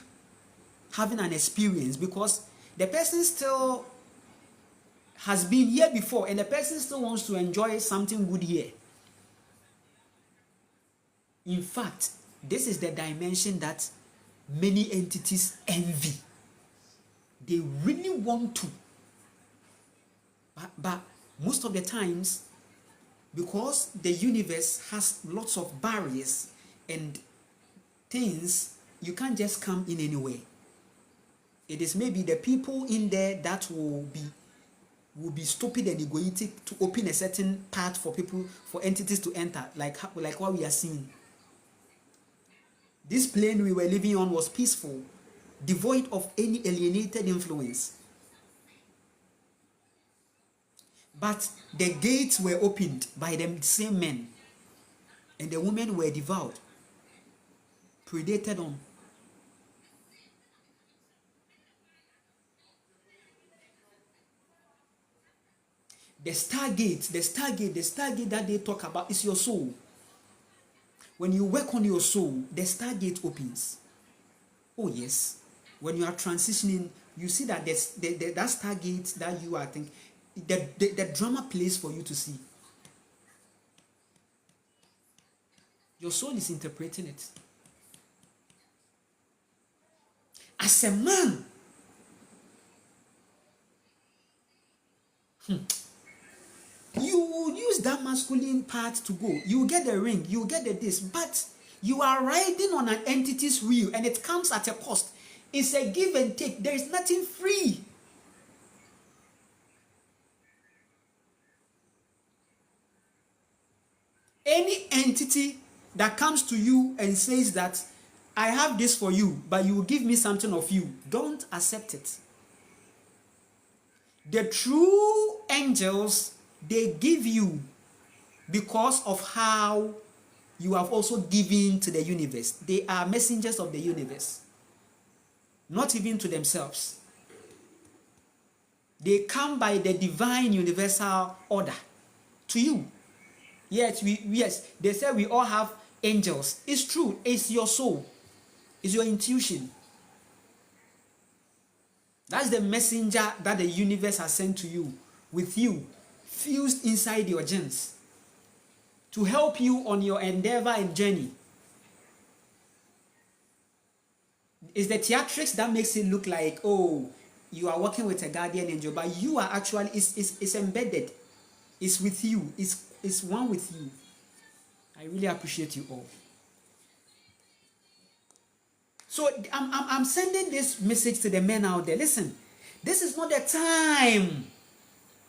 having an experience, because the person still has been here before and the person still wants to enjoy something good here. In fact, this is the dimension that many entities envy. They really want to. But most of the times, because the universe has lots of barriers and things, you can't just come in anywhere. It is maybe the people in there that will be stupid and egoistic to open a certain path for people, for entities to enter, like what we are seeing. This plane we were living on was peaceful, devoid of any alienated influence. But the gates were opened by the same men, and the women were devoured, predated on. The stargate that they talk about is your soul. When you work on your soul, the stargate opens. Oh yes. When you are transitioning, you see that that stargate that you are thinking, the drama plays for you to see. Your soul is interpreting it. As a man, you will use that masculine part to go. You get the ring, you get the this, but you are riding on an entity's wheel and it comes at a cost. It's a give and take. There is nothing free. Any entity that comes to you and says that I have this for you, but you will give me something of you, don't accept it. The true angels, they give you because of how you have also given to the universe. They are messengers of the universe, not even to themselves. They come by the divine universal order to you. Yes, they say we all have angels. It's true. It's your soul. It's your intuition. That's the messenger that the universe has sent to you, with you, fused inside your genes, to help you on your endeavor and journey. It's the theatrics that makes it look like, oh, you are working with a guardian angel, but you are actually, it's embedded. It's with you. It's one with you. I really appreciate you all. So I'm sending this message to the men out there. Listen, this is not the time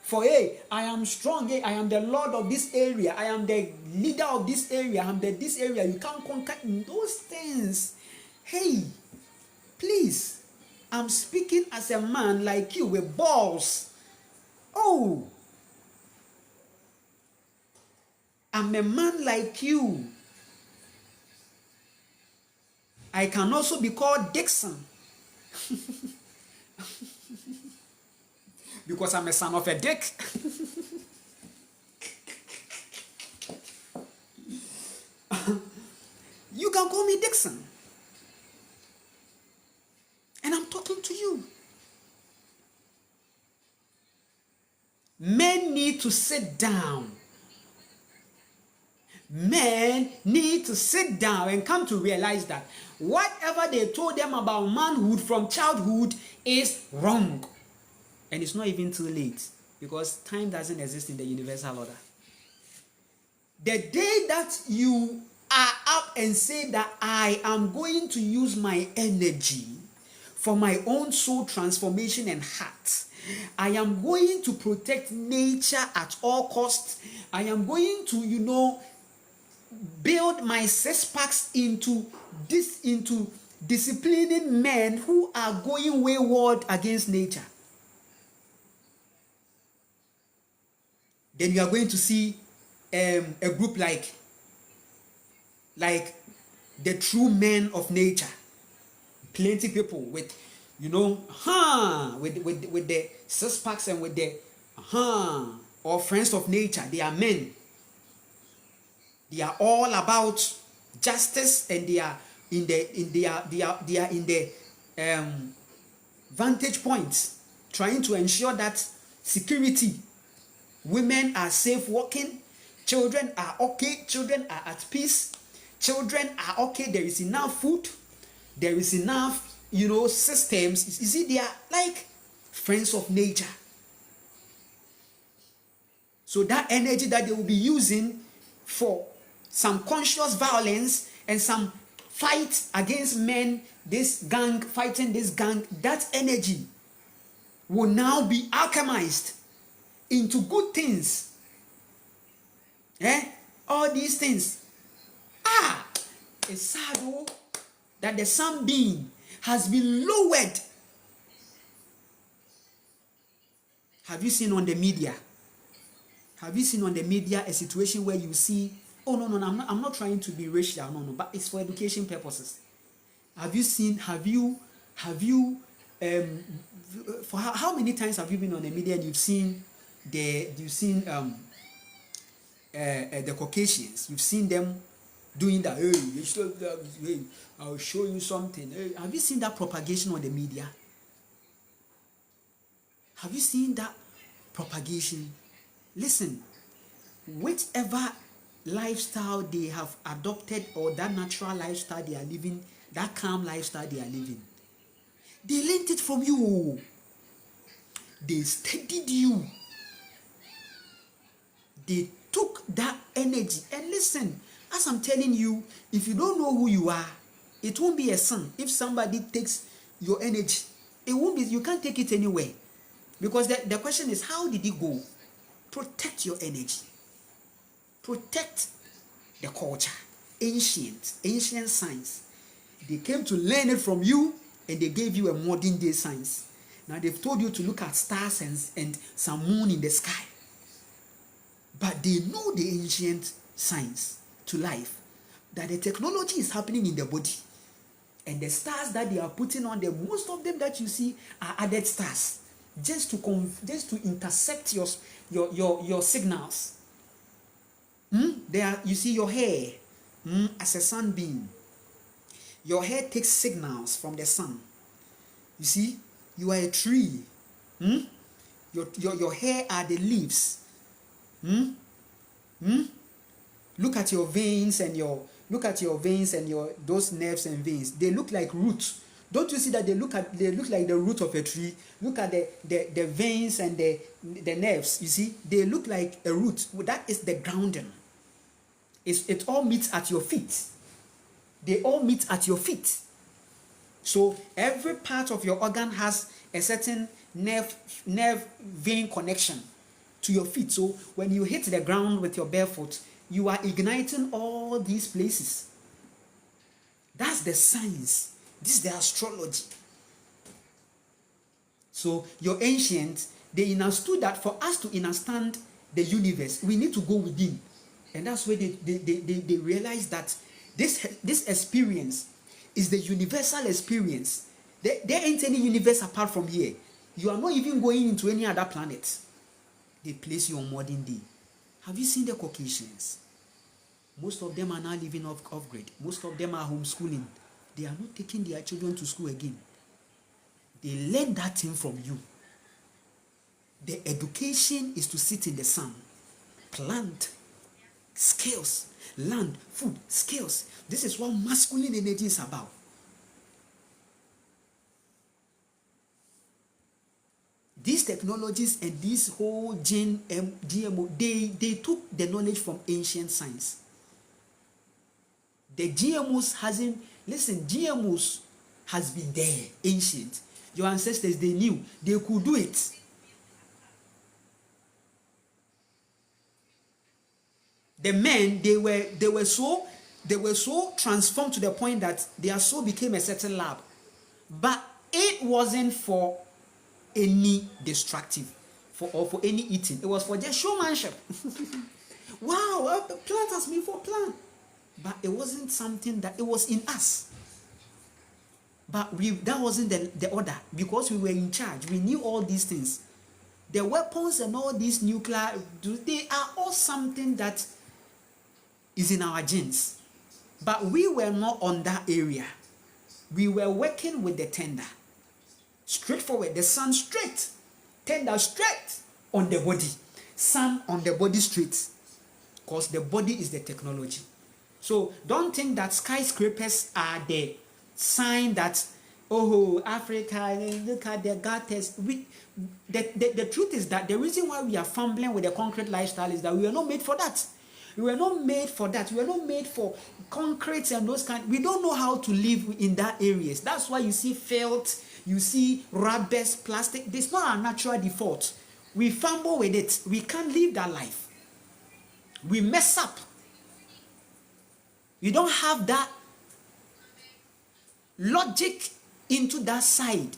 For hey, I am strong, hey, I am the Lord of this area, I am the leader of this area, I am this area, you can't conquer those things. Hey, please, I'm speaking as a man like you with balls. Oh, I'm a man like you. I can also be called Dixon. Because I'm a son of a dick. You can call me Dixon. And I'm talking to you. Men need to sit down. Men need to sit down and come to realize that whatever they told them about manhood from childhood is wrong. And it's not even too late, because time doesn't exist in the universal order. The day that you are up and say that I am going to use my energy for my own soul transformation and heart, I am going to protect nature at all costs, I am going to, build my 6 packs into disciplining men who are going wayward against nature, then you are going to see a group like the true men of nature. Plenty people with with the 6 packs and with the or friends of nature. They are men. They are all about justice, and they are in the vantage points, trying to ensure that security. Women are safe walking, children are okay, children are at peace, children are okay, there is enough food, there is enough, systems. You see, they are like friends of nature. So that energy that they will be using for some conscious violence and some fight against men, this gang, fighting this gang, that energy will now be alchemized into good things. All these things. It's sad that the sunbeam has been lowered. Have you seen on the media? Have you seen on the media a situation where you see, no, I'm not trying to be racial, no, but it's for education purposes. Have you seen, for how many times have you been on the media and you've seen the Caucasians, you've seen them doing that, hey, I'll show you something. Hey, have you seen that propagation on the media? Have you seen that propagation? Listen, whichever lifestyle they have adopted, or that natural lifestyle they are living, that calm lifestyle they are living, they learned it from you. They studied you. They took that energy. And listen, as I'm telling you, if you don't know who you are, it won't be a sin. If somebody takes your energy, it won't be, you can't take it anywhere. Because the question is, how did it go? Protect your energy. Protect the culture. Ancient science. They came to learn it from you, and they gave you a modern day science. Now they've told you to look at stars and some moon in the sky. But they know the ancient science to life, that the technology is happening in the body. And the stars that they are putting on them, most of them that you see are added stars, just to intercept your signals. There, you see your hair as a sunbeam. Your hair takes signals from the sun. You see, you are a tree. Your hair are the leaves. Look at your veins and those nerves and veins. They look like roots. Don't you see that they look like the root of a tree? Look at the veins and the nerves. You see, they look like a root. That is the grounding. It all meets at your feet. They all meet at your feet. So every part of your organ has a certain nerve vein connection. to your feet. So when you hit the ground with your bare foot, you are igniting all these places. That's the science. This is the astrology. So your ancients, they understood that for us to understand the universe, we need to go within. And that's where they realized that this experience is the universal experience. There ain't any universe apart from here. You are not even going into any other planet. They place you on modern day. Have you seen the Caucasians? Most of them are now living off grid. Most of them are homeschooling. They are not taking their children to school again. They learn that thing from you. The education is to sit in the sun, plant, skills, land, food, skills. This is what masculine energy is about. These technologies and this whole GMO, they took the knowledge from ancient science. The GMOs GMOs has been there, ancient. Your ancestors, they knew they could do it. The men, they were so transformed to the point that their soul became a certain lab. But it wasn't for any destructive, for any eating. It was for just showmanship. Wow, the plant has been for plant. But it wasn't something that, it was in us. But that wasn't the order, because we were in charge. We knew all these things. The weapons and all these nuclear, they are all something that is in our genes. But we were not on that area. We were working with the tender. Straightforward, the sun straight, tender straight on the body, sun on the body straight, because the body is the technology. So don't think that skyscrapers are the sign that, oh, Africa, look at the gutters. The truth is that the reason why we are fumbling with the concrete lifestyle is that we were not made for that. We were not made for that. We were not made for concrete and those kind. We don't know how to live in that areas. That's why you see felt, you see rubbers, plastic. It's not our natural default. We fumble with it. We can't live that life. We mess up. We don't have that logic into that side.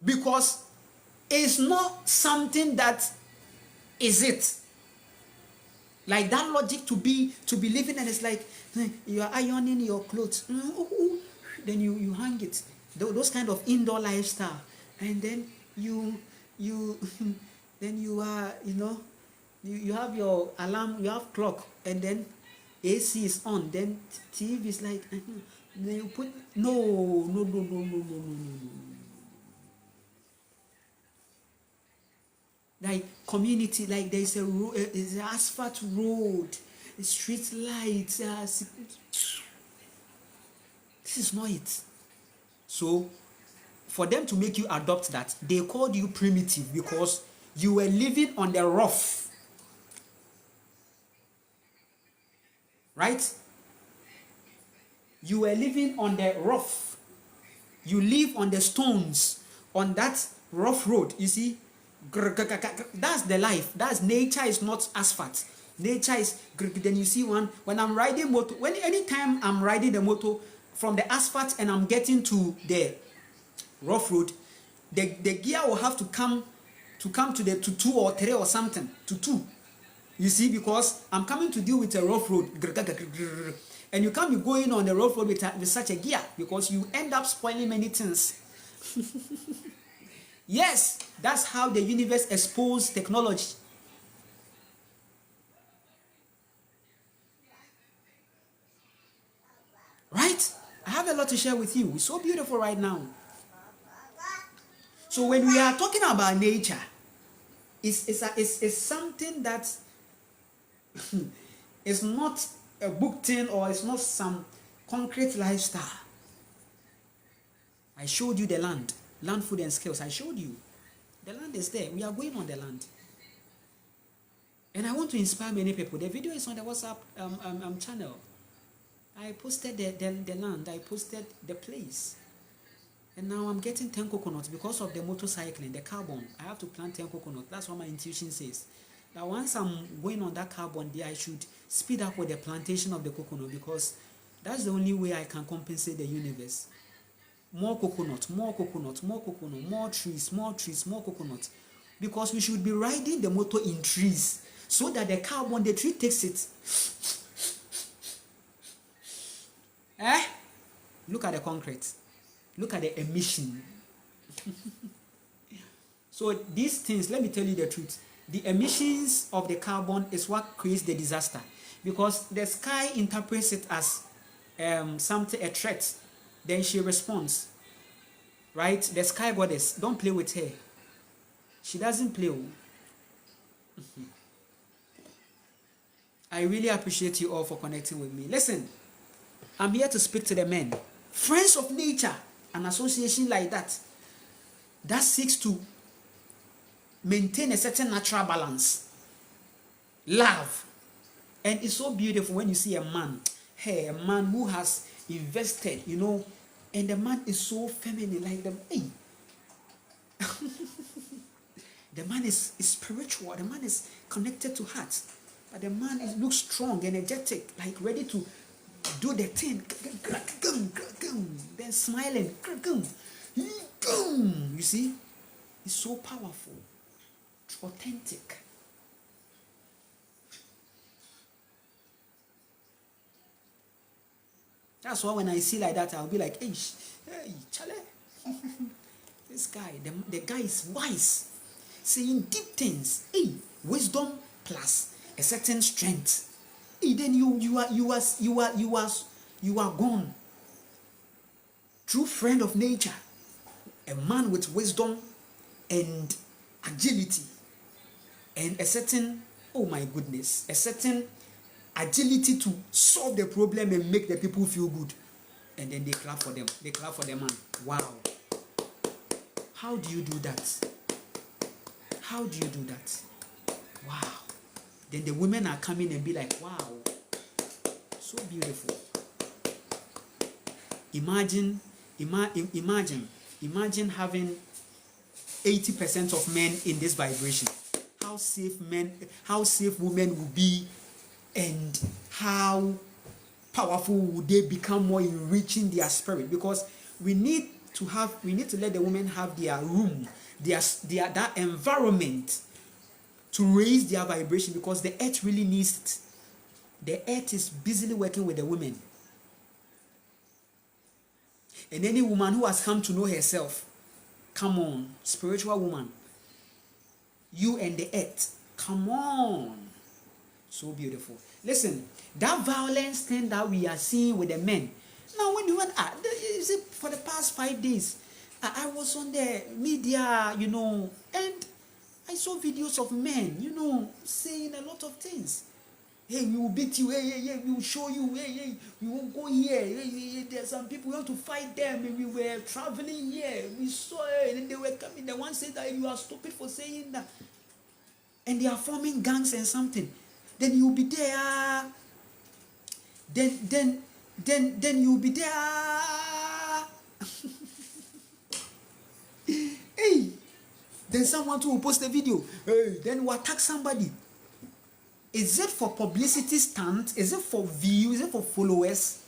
Because it's not something that is it. Like that logic to be living, and it's like you are ironing your clothes. Then you hang it. Those kind of indoor lifestyle. And then you then you are, you have your alarm, you have clock, and then AC is on, then TV is like, then you put, no. Like community, like there is an asphalt road, a street lights. This is not it. So, for them to make you adopt that, they called you primitive because you were living on the rough. Right? You were living on the rough. You live on the stones, on that rough road. You see? That's the life. That's nature. Is not asphalt. Nature is. Then you see one, when I'm riding motor, anytime I'm riding the motor from the asphalt and I'm getting to the rough road, the gear will have to come to 2 or 3 or something, to 2. You see, because I'm coming to deal with a rough road. And you can't be going on the rough road with such a gear, because you end up spoiling many things. Yes, that's how the universe exposed technology. Right? I have a lot to share with you. It's so beautiful right now. So when we are talking about nature, it's something that is not a book thing, or it's not some concrete lifestyle. I showed you the land, food and skills. I showed you. The land is there. We are going on the land. And I want to inspire many people. The video is on the WhatsApp channel. I posted the land. I posted the place. And now I'm getting 10 coconuts because of the motorcycling, the carbon. I have to plant 10 coconuts. That's what my intuition says. That once I'm going on that carbon there, I should speed up with the plantation of the coconut, because that's the only way I can compensate the universe. More coconut, more coconut, more coconut, more trees, more trees, more coconut. Because we should be riding the motor in trees, so that the carbon, the tree takes it. Look at the concrete. Look at the emission. So these things, let me tell you the truth. The emissions of the carbon is what creates the disaster, because the sky interprets it as something, a threat. Then she responds, right? The sky goddess, don't play with her. She doesn't play. I really appreciate you all for connecting with me. Listen, I'm here to speak to the men. Friends of Nature, an association like that seeks to maintain a certain natural balance, love. And it's so beautiful when you see a man, a man who has invested, and the man is so feminine, like them. Hey. The man is spiritual, the man is connected to heart, but the man looks strong, energetic, like ready to do the thing, then smiling. You see, it's so powerful, it's authentic. That's why when I see like that, I'll be like, hey, Charlie, this guy, the guy is wise, saying deep things. Hey, wisdom plus a certain strength. Hey, then you are gone. True friend of nature, a man with wisdom and agility, and a certain, oh my goodness, a certain agility to solve the problem and make the people feel good. And then they clap for them. They clap for the man. Wow. How do you do that? How do you do that? Wow. Then the women are coming and be like, wow, so beautiful. Imagine having 80% of men in this vibration. How safe women will be, and how powerful would they become more in reaching their spirit. Because we need to let the women have their room, that environment to raise their vibration, because the earth really needs it. The earth is busily working with the women. And any woman who has come to know herself, come on, spiritual woman, you and the earth, come on. So beautiful. Listen, that violence thing that we are seeing with the men. Now, when you went, for the past 5 days, I was on the media, and I saw videos of men, saying a lot of things. Hey, we will beat you. Hey, we will show you. Hey, we won't go here. Hey, there's some people, we want to fight them. We were traveling here. We saw it, and they were coming. The one said that you are stupid for saying that. And they are forming gangs and something. Then you'll be there. Then you'll be there. Hey, then someone too will post a video. Hey, then will attack somebody. Is it for publicity stunt? Is it for views? Is it for followers?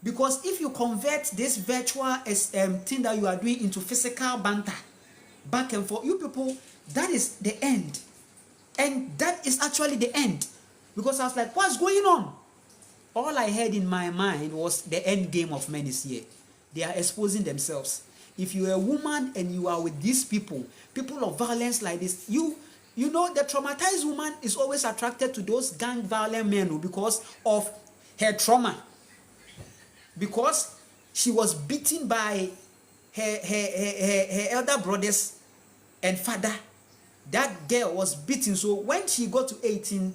Because if you convert this virtual thing that you are doing into physical banter, back and forth, you people, that is the end. And that is actually the end. Because I was like, what's going on? All I had in my mind was the end game of men is here. They are exposing themselves. If you are a woman and you are with these people of violence like this, you know, the traumatized woman is always attracted to those gang violent men because of her trauma. Because she was beaten by her elder brothers and father. That girl was beaten. So when she got to 18,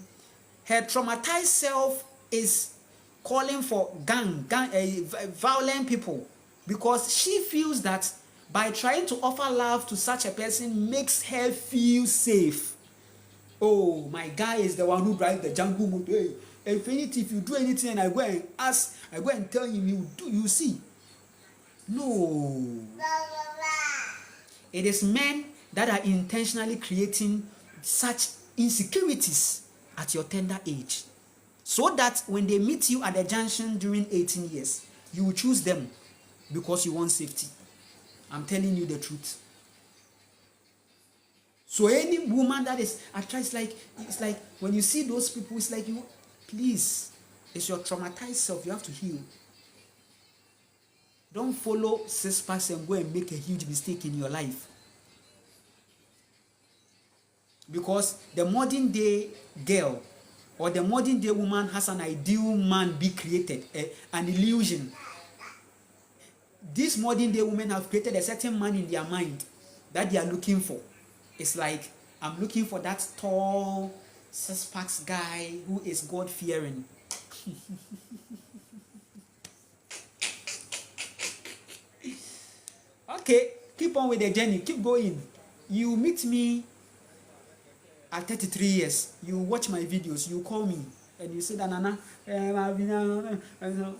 her traumatized self is calling for violent people, because she feels that by trying to offer love to such a person makes her feel safe. Oh, my guy is the one who drives the jungle mood. Hey, if you do anything and I go and tell him, you see. No. It is men that are intentionally creating such insecurities at your tender age, so that when they meet you at the junction during 18 years, you will choose them because you want safety. I'm telling you the truth. So any woman that is attracted, it's like when you see those people, it's like you, please, it's your traumatized self. You have to heal. Don't follow 6 packs and go and make a huge mistake in your life. Because the modern day girl or the modern day woman has an ideal man be created, an illusion. These modern day women have created a certain man in their mind that they are looking for. It's like, I'm looking for that tall 6 packs guy who is God-fearing. Okay, keep on with the journey, keep going. You meet me at 33 years, you watch my videos, you call me, and you say that, Nana,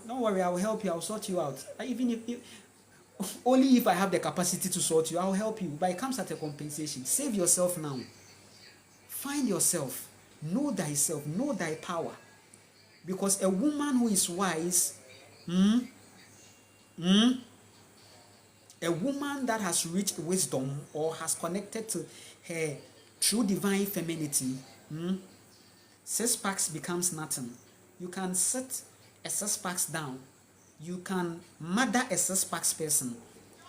don't worry, I will help you, I will sort you out. Even if only if I have the capacity to sort you, I will help you, but it comes at a compensation. Save yourself now. Find yourself. Know thyself. Know thy power. Because a woman who is wise, a woman that has reached wisdom or has connected to her true divine femininity, 6 packs becomes nothing. You can sit a 6 packs down. You can murder a 6 packs person,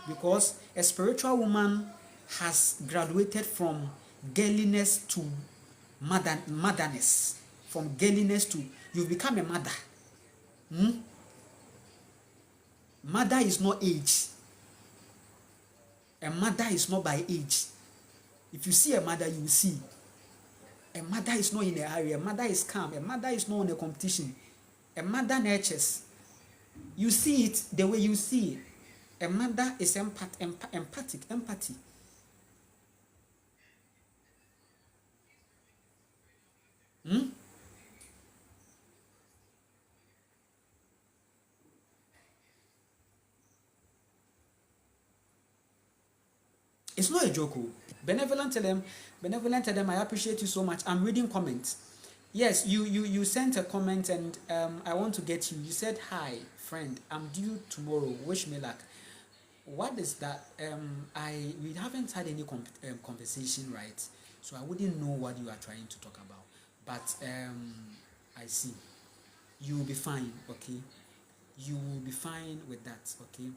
because a spiritual woman has graduated from girliness to motherness. From girliness to, you become a mother. Mother is not age. A mother is not by age. If you see a mother, you will see. A mother is not in a hurry. A mother is calm. A mother is not in a competition. A mother nurtures. You see it the way you see it. A mother is empathic, empathy. It's not a joke. Benevolent tell them, I appreciate you so much. I'm reading comments. Yes, you sent a comment, and I want to get you. You said, hi, friend, I'm due tomorrow. Wish me luck. What is that? We haven't had any conversation, right? So I wouldn't know what you are trying to talk about. But I see. You will be fine, okay? You will be fine with that, okay?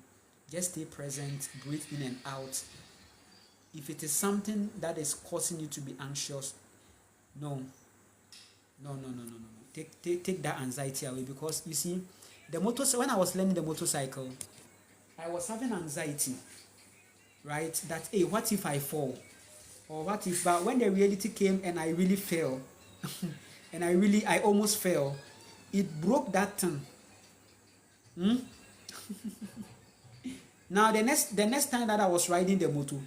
Just stay present, breathe in and out. If it is something that is causing you to be anxious, no. Take that anxiety away, because you see, when I was learning the motorcycle, I was having anxiety, right? That, hey, what if I fall? Or what if, but when the reality came and I really fell, and I almost fell, it broke that thing. Now the next time that I was riding the motor,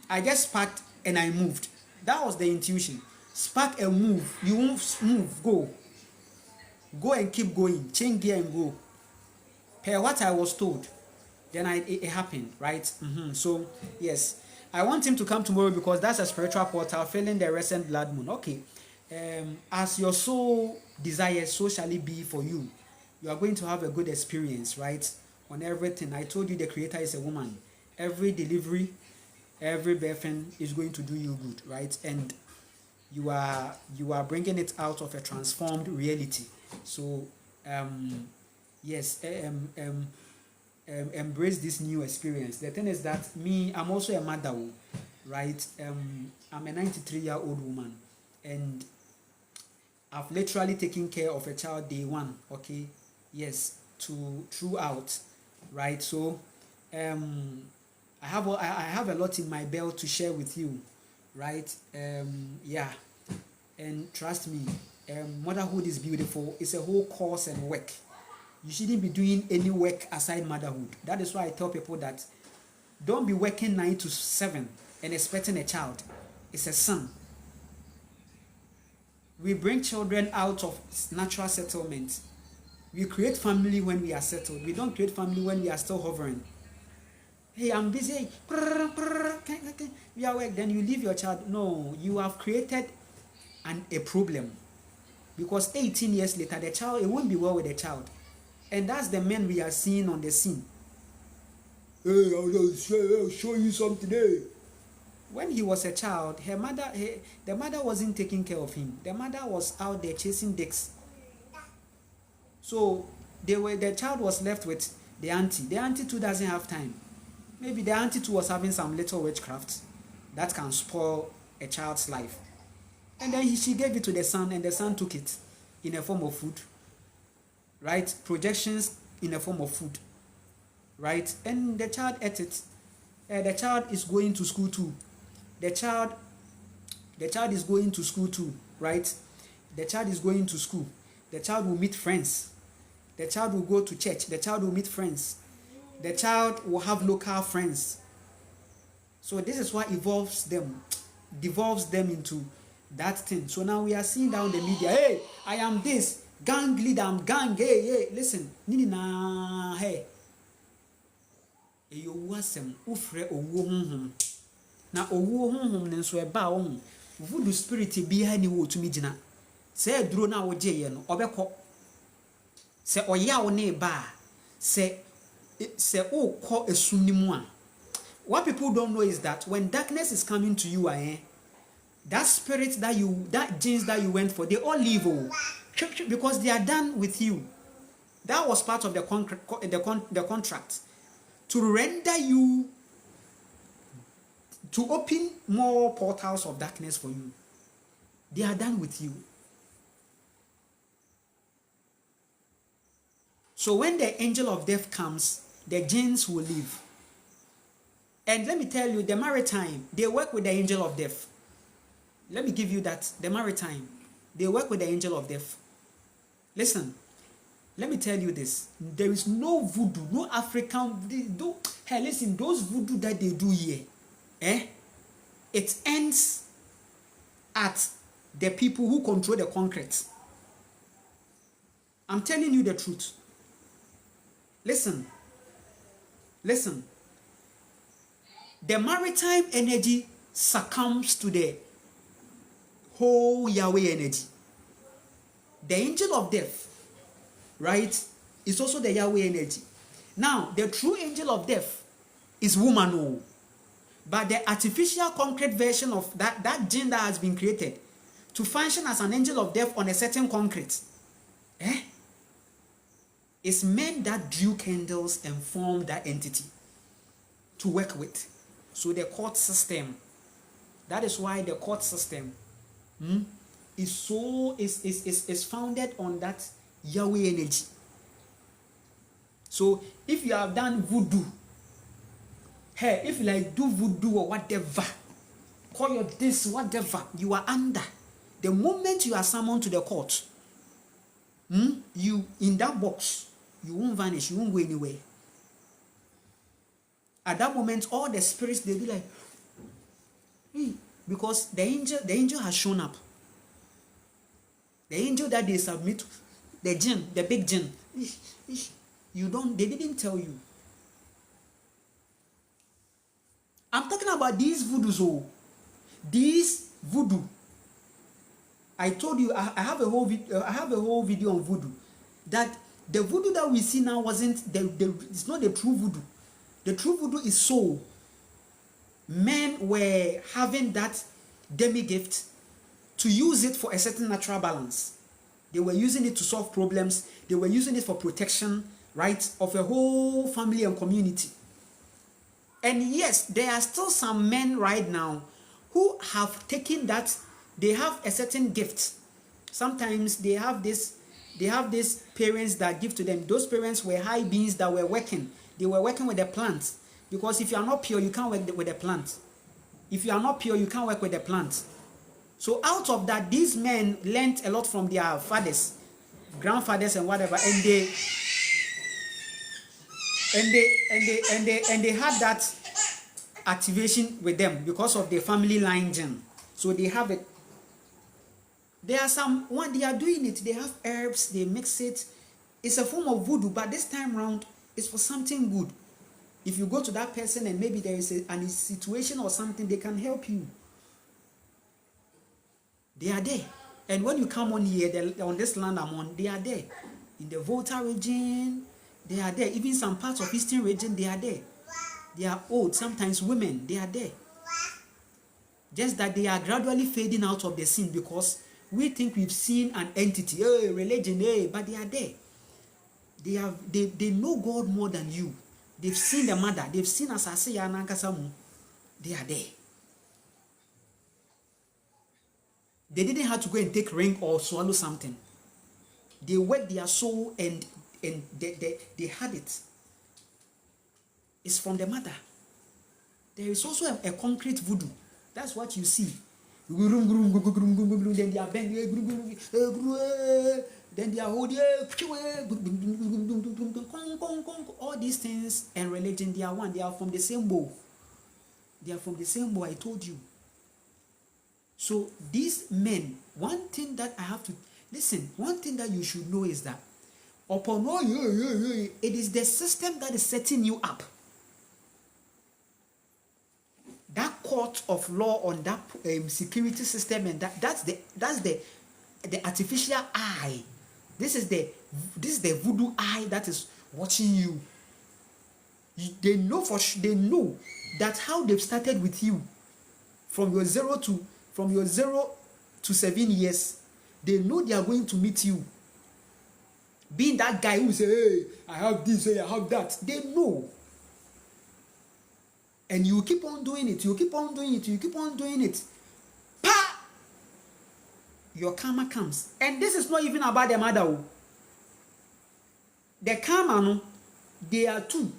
I just sparked and I moved. That was the intuition. Spark and move. You won't move. Go and keep going. Change gear and go. Per what I was told. Then it happened, right? So yes, I want him to come tomorrow, because that's a spiritual portal filling the recent blood moon. Okay. As your soul desires, so shall it be for you. You are going to have a good experience, right? On everything. I told you the creator is a woman. Every delivery, every birthing is going to do you good, right? And you are bringing it out of a transformed reality. So yes, embrace this new experience. The thing is that I'm also a mother, right? I'm a 93-year-old woman, and I've literally taken care of a child day one, okay? Yes, throughout, right? So I have a lot in my belt to share with you, right? Yeah, and trust me, motherhood is beautiful. It's a whole course and work. You shouldn't be doing any work aside motherhood. That is why I tell people that don't be working 9 to 7 and expecting a child. It's a son. We bring children out of natural settlement. We create family when we are settled. We don't create family when we are still hovering. Hey, I'm busy. We are work. Then you leave your child. No, you have created a problem. Because 18 years later, the child, it won't be well with the child. And that's the men we are seeing on the scene. Hey, I'll show you something today. When he was a child, the mother wasn't taking care of him. The mother was out there chasing dicks. So the child was left with the auntie. The auntie too doesn't have time. Maybe the auntie too was having some little witchcraft that can spoil a child's life. And then she gave it to the son, and the son took it in a form of food. Right? Projections in a form of food. Right? And the child ate it. The child is going to school too. The child is going to school too, right? The child is going to school. The child will meet friends. The child will go to church. The child will meet friends. The child will have local friends. So this is what devolves them into that thing. So now we are seeing down the media, hey, I am this, gang leader, I'm gang, hey, listen, hey. Eyo wasem ufre owo honhom na owo honhom ne nso eba wo voodoo spirit bia ni wo tumi gina se duro na wo geye no obekọ se oya wo ne ba se ukọ esunimu a. What people don't know is that when darkness is coming to you, that spirit that genes that you went for, they all leave because they are done with you. That was part of the contract. To render you, to open more portals of darkness for you. They are done with you. So when the angel of death comes, the jinns will leave. And let me tell you, the maritime, they work with the angel of death. Let me give you that. The maritime, they work with the angel of death. Listen. Let me tell you this. There is no voodoo, no African. Hey, listen, those voodoo that they do here, it ends at the people who control the concrete. I'm telling you the truth. Listen. The maritime energy succumbs to the whole Yahweh energy. The angel of death, right, is also the Yahweh energy. Now, the true angel of death is woman, but the artificial concrete version of that jinn that has been created to function as an angel of death on a certain concrete, is men that drew candles and formed that entity to work with. So the court system, that is why the court system is founded on that Yahweh energy. So if you have done voodoo, hey, if you like do voodoo or whatever, call your this, whatever, you are under. The moment you are summoned to the court, you in that box, you won't vanish, you won't go anywhere. At that moment, all the spirits, they'll be like, because the angel has shown up. The angel that they submit to, the jinn, the big jinn, they didn't tell you. I'm talking about these voodoos, these voodoo. I told you I have a whole video on voodoo. That the voodoo that we see now it's not the true voodoo. The true voodoo is soul. Men were having that demi gift to use it for a certain natural balance. They were using it to solve problems. They were using it for protection, right, of a whole family and community. And yes, there are still some men right now who have taken that. They have a certain gift. Sometimes they have these parents that give to them. Those parents were high beings that were working. They were working with the plant. Because if you are not pure, you can't work with the plant. If you are not pure, you can't work with the plant. So out of that, these men learned a lot from their fathers, grandfathers, and whatever, and they had that activation with them because of the family line gene. So they have it. There are some, when they are doing it, they have herbs, they mix it. It's a form of voodoo, but this time around, it's for something good. If you go to that person and maybe there is a situation or something, they can help you. They are there. And when you come on here, on this land I'm on, they are there. In the Volta region, they are there. Even some parts of Eastern region, they are there. They are old, sometimes women, they are there. Just that they are gradually fading out of the scene because we think we've seen an entity, religion, but they are there. They know God more than you. They've seen the mother, they've seen Asase Yanankasamu. They are there. They didn't have to go and take ring or swallow something. They worked their soul and they had it. It's from the mother. There is also a concrete voodoo. That's what you see. Then they are bending, then they are holding, all these things and religion, they are one. They are from the same bowl. They are from the same bowl, I told you. So these men, one thing that I have to, listen, one thing that you should know is that upon all, it is the system that is setting you up. That court of law on that security system, and that's the artificial eye. This is the voodoo eye that is watching you. They know that how they've started with you from your 0 to 7 years. They know they are going to meet you. Being that guy who say, hey, I have this, hey, I have that. They know. And you keep on doing it, you keep on doing it, you keep on doing it. Pa! Your karma comes. And this is not even about the mother. The karma, no, they are two.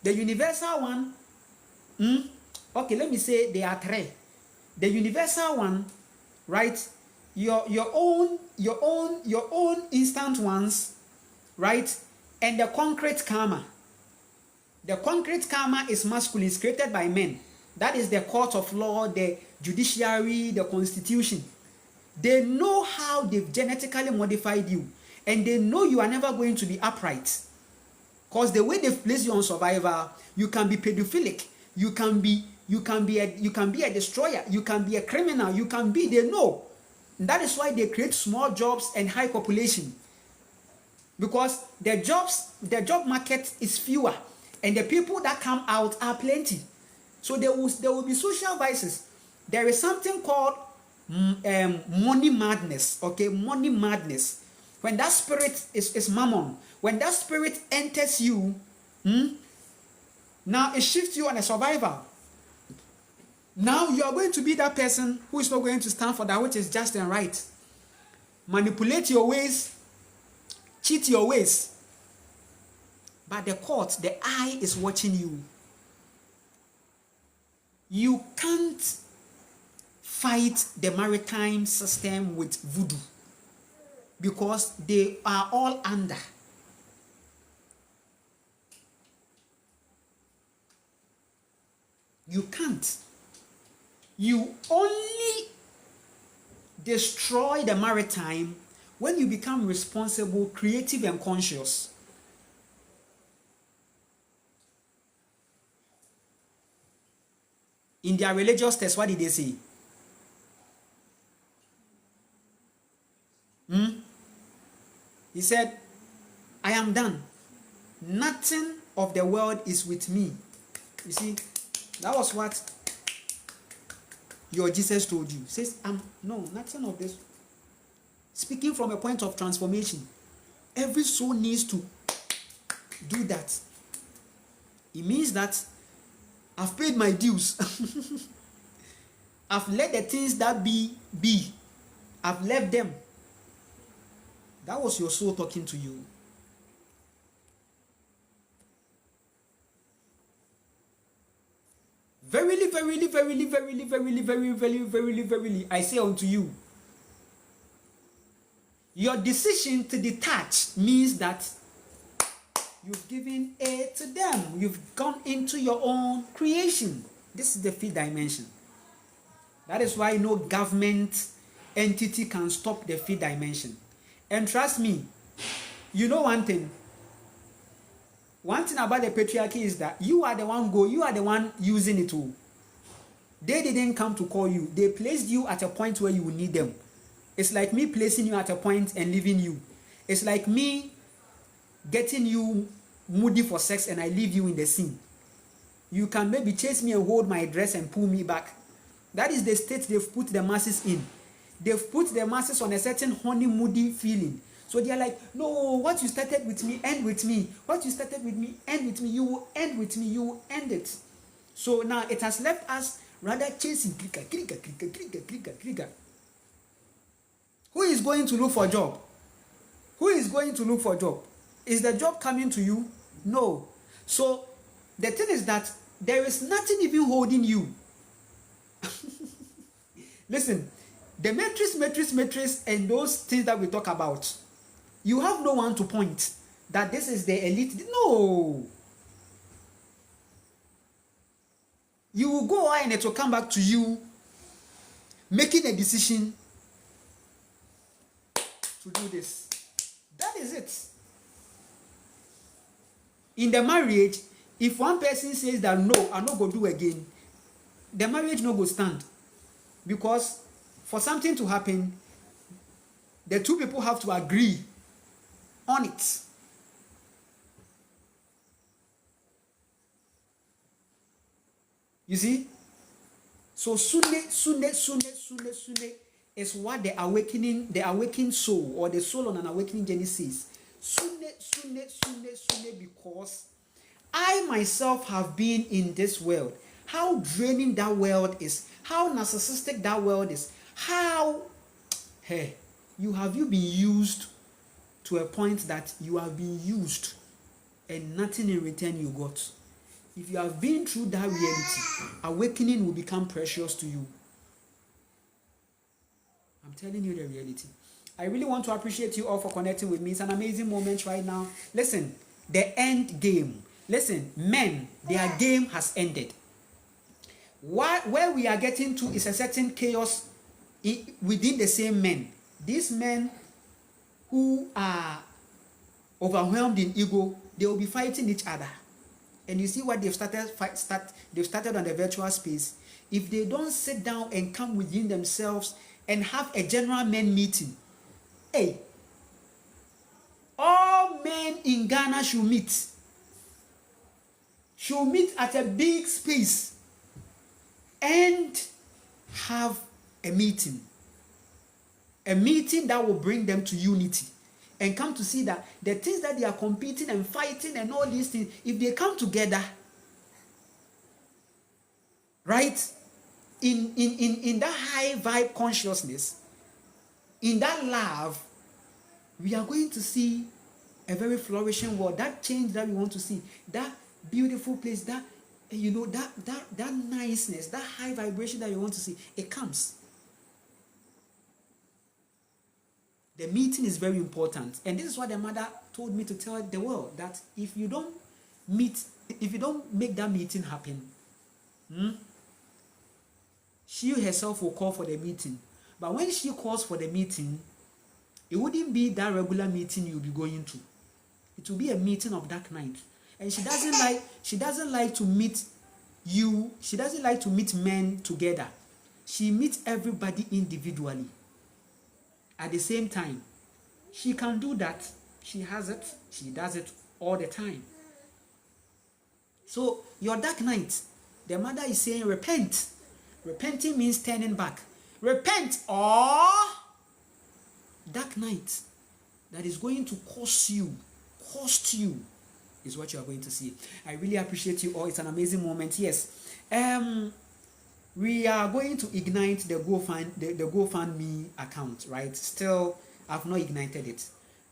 The universal one, okay, let me say they are three. The universal one, right? Your own instant ones, right? And the concrete karma. The concrete karma is masculine, it's created by men. That is the court of law, the judiciary, the constitution. They know how they've genetically modified you. And they know you are never going to be upright. Because the way they've placed you on survival, you can be pedophilic, you can be a destroyer, you can be a criminal, they know. And that is why they create small jobs and high population. Because the job market is fewer. And the people that come out are plenty. So there will be social vices. There is something called money madness. Okay, money madness. When that spirit is mammon, when that spirit enters you, now it shifts you on a survivor. Now you are going to be that person who is not going to stand for that which is just and right. Manipulate your ways, cheat your ways. But the court, the eye is watching you. You can't fight the maritime system with voodoo because they are all under. You can't. You only destroy the maritime when you become responsible, creative, and conscious. In their religious text, what did they say? He said, I am done. Nothing of the world is with me. You see, that was what your Jesus told you. He says, no, nothing of this. Speaking from a point of transformation, every soul needs to do that. It means that I've paid my dues. I've let the things that be. I've left them. That was your soul talking to you. Verily, verily, verily, verily, verily, verily, verily, verily, verily, I say unto you, your decision to detach means that you've given it to them. You've gone into your own creation. This is the fifth dimension. That is why no government, entity can stop the fifth dimension. And trust me, you know one thing about the patriarchy is that you are the one using it all. They didn't come to call you. They placed you at a point where you will need them. It's like me placing you at a point and leaving you. It's like me getting you moody for sex and I leave you in the scene. You can maybe chase me and hold my dress and pull me back. That is the state they've put the masses in. They've put the masses on a certain horny, moody feeling. So they are like, no, what you started with me, end with me. What you started with me, end with me. You will end with me. You will end it. So now it has left us rather chasing clicker. Who is going to look for a job? Who is going to look for a job? Is the job coming to you? No. So the thing is that there is nothing even holding you. Listen, the matrix, and those things that we talk about, you have no one to point that this is the elite. No. You will go and it will come back to you making a decision to do this. That is it. In the marriage, if one person says that no, I'm not going to do again, the marriage no go stand. Because for something to happen, the two people have to agree on it. You see? So sune is what the awakened soul or the soul on an awakening journey says. Sune, because I myself have been in this world. How draining that world is. How narcissistic that world is. How, hey, you been used to a point that you have been used and nothing in return you got. If you have been through that reality, awakening will become precious to you. I'm telling you the reality. I really want to appreciate you all for connecting with me. It's an amazing moment right now. Listen, the end game. Listen, men, their game has ended. Where we are getting to is a certain chaos within the same men. These men who are overwhelmed in ego, they will be fighting each other. And you see what they've started on the virtual space. If they don't sit down and come within themselves and have a general men meeting, hey, all men in Ghana should meet. Should meet at a big space and have a meeting. A meeting that will bring them to unity. And come to see that the things that they are competing and fighting and all these things, if they come together, right, in that high vibe consciousness, in that love, we are going to see a very flourishing world. That change that we want to see, that beautiful place, that, you know, that niceness, that high vibration that you want to see, it comes. The meeting is very important. And this is what the mother told me to tell the world, that if you don't make that meeting happen, she herself will call for the meeting. But when she calls for the meeting, it wouldn't be that regular meeting you'll be going to. It will be a meeting of that night. And she doesn't like to meet you. She doesn't like to meet men together. She meets everybody individually. At the same time, she can do that. She has it. She does it all the time. So your dark night, the mother is saying repent. Repenting means turning back. Repent, or dark night that is going to cost you, is what you are going to see. I really appreciate you all. It's an amazing moment. Yes. We are going to ignite the GoFundMe account, right? Still, I've not ignited it.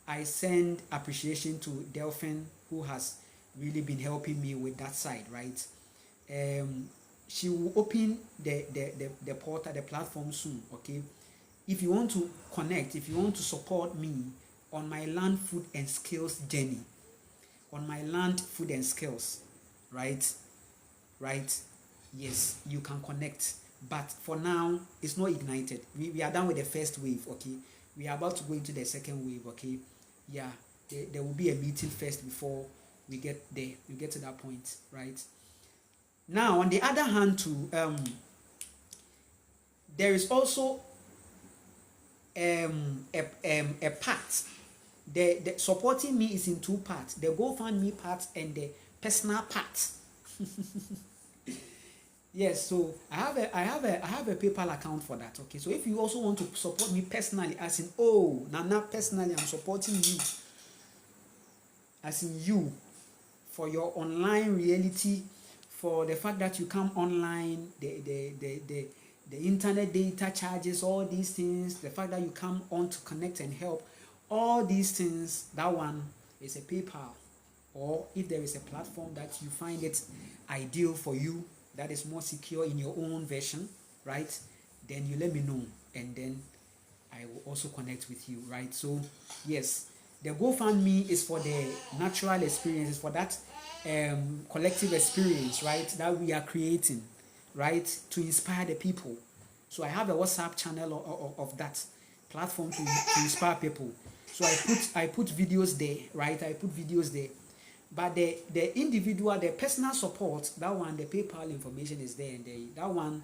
I send appreciation to Delphine, who has really been helping me with that side, right? She will open the portal, the platform soon, okay? If you want to connect, if you want to support me on my land, food, and skills journey, on my land, food, and skills, right? Yes, you can connect. but for now it's not ignited. We are done with the first wave. Okay, we are about to go into the second wave. Okay, yeah, there will be a meeting first before we get there. We get to that point, right? Now, on the other hand, too, there is also a part. The supporting me is in two parts: the GoFundMe part and the personal part. Yes, so I have a PayPal account for that. Okay, so if you also want to support me personally, as in, oh, Nana, personally, I'm supporting you, as in you, for your online reality, for the fact that you come online, the internet data charges, all these things, the fact that you come on to connect and help, all these things, that one is a PayPal. Or if there is a platform that you find it ideal for you, that is more secure in your own version, right? Then you let me know, and then I will also connect with you, right? So yes, the GoFundMe is for the natural experiences, for that collective experience, right, that we are creating, right, to inspire the people. So I have a WhatsApp channel of that platform to inspire people. So I put videos there, right? I put videos there. But the individual, the personal support, that one, the PayPal information is there, and that one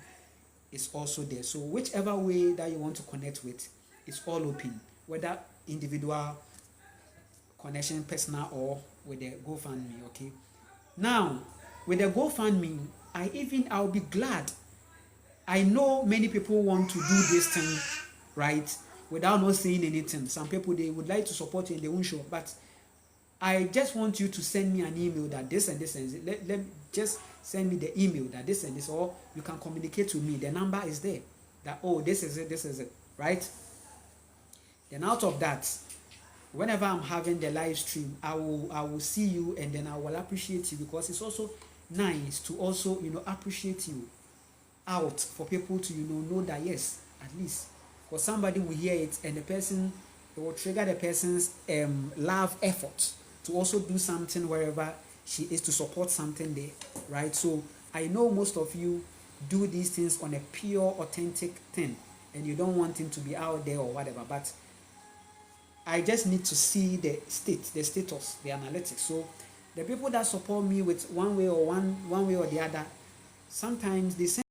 is also there. So whichever way that you want to connect with, it's all open, whether individual connection, personal, or with the GoFundMe. Okay. Now, with the GoFundMe, I'll be glad. I know many people want to do this thing, right, without not saying anything. Some people, they would like to support you and they won't show, but I just want you to send me an email that this and this and this. Let just send me the email that this and this, or you can communicate with me. The number is there. That, oh, this is it, right? Then out of that, whenever I'm having the live stream, I will see you, and then I will appreciate you, because it's also nice to also, appreciate you out, for people to know that yes, at least, because somebody will hear it, and it will trigger the person's love effort to also do something wherever she is, to support something there, right? So I know most of you do these things on a pure, authentic thing, and you don't want him to be out there or whatever, but I just need to see the status, the analytics. So the people that support me with one way or the other, sometimes they send